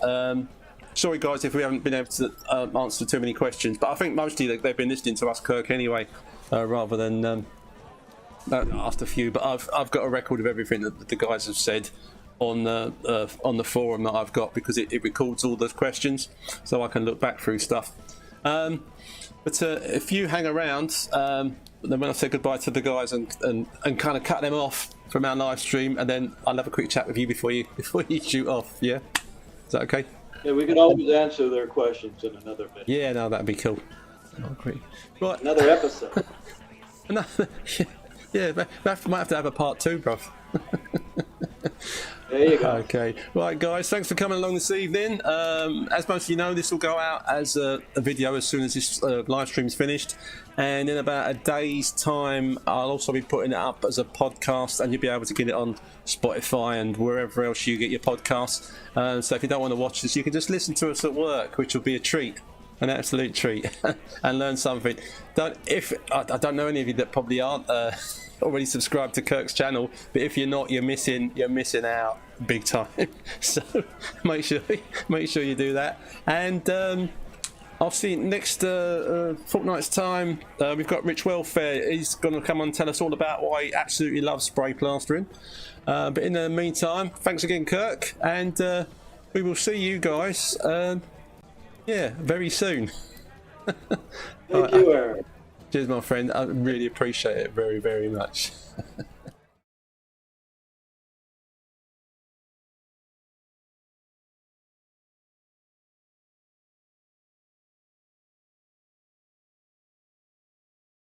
A: Sorry, guys, if we haven't been able to answer too many questions, but I think mostly they've been listening to us, Kirk, anyway, rather than asked a few. But I've got a record of everything that the guys have said on the forum that I've got, because it records all those questions, so I can look back through stuff. But if you hang around, then when I say goodbye to the guys and kind of cut them off from our live stream, and then I'll have a quick chat with you before you shoot off. Yeah, is that okay?
B: Yeah, we can always answer their questions in another video.
A: Yeah, no, that'd be cool. I agree. Right,
B: another episode.
A: Yeah, might have to have a part 2, bruv.
B: There you go.
A: Okay. Right, guys, thanks for coming along this evening. As most of you know, this will go out as a video as soon as this live stream's finished. And in about a day's time, I'll also be putting it up as a podcast, and you'll be able to get it on Spotify and wherever else you get your podcasts. So if you don't want to watch this, you can just listen to us at work, which will be a treat. An absolute treat. And learn something. I don't know any of you that probably aren't already subscribed to Kirk's channel, but if you're not, you're missing out big time. So make sure you do that. And I'll see you next fortnight's time. We've got Rich Wellfair. He's going to come on and tell us all about why he absolutely loves spray plastering. But in the meantime, thanks again, Kirk, and we will see you guys very soon.
B: Thank you, Aaron.
A: Cheers, my friend. I really appreciate it very, very much.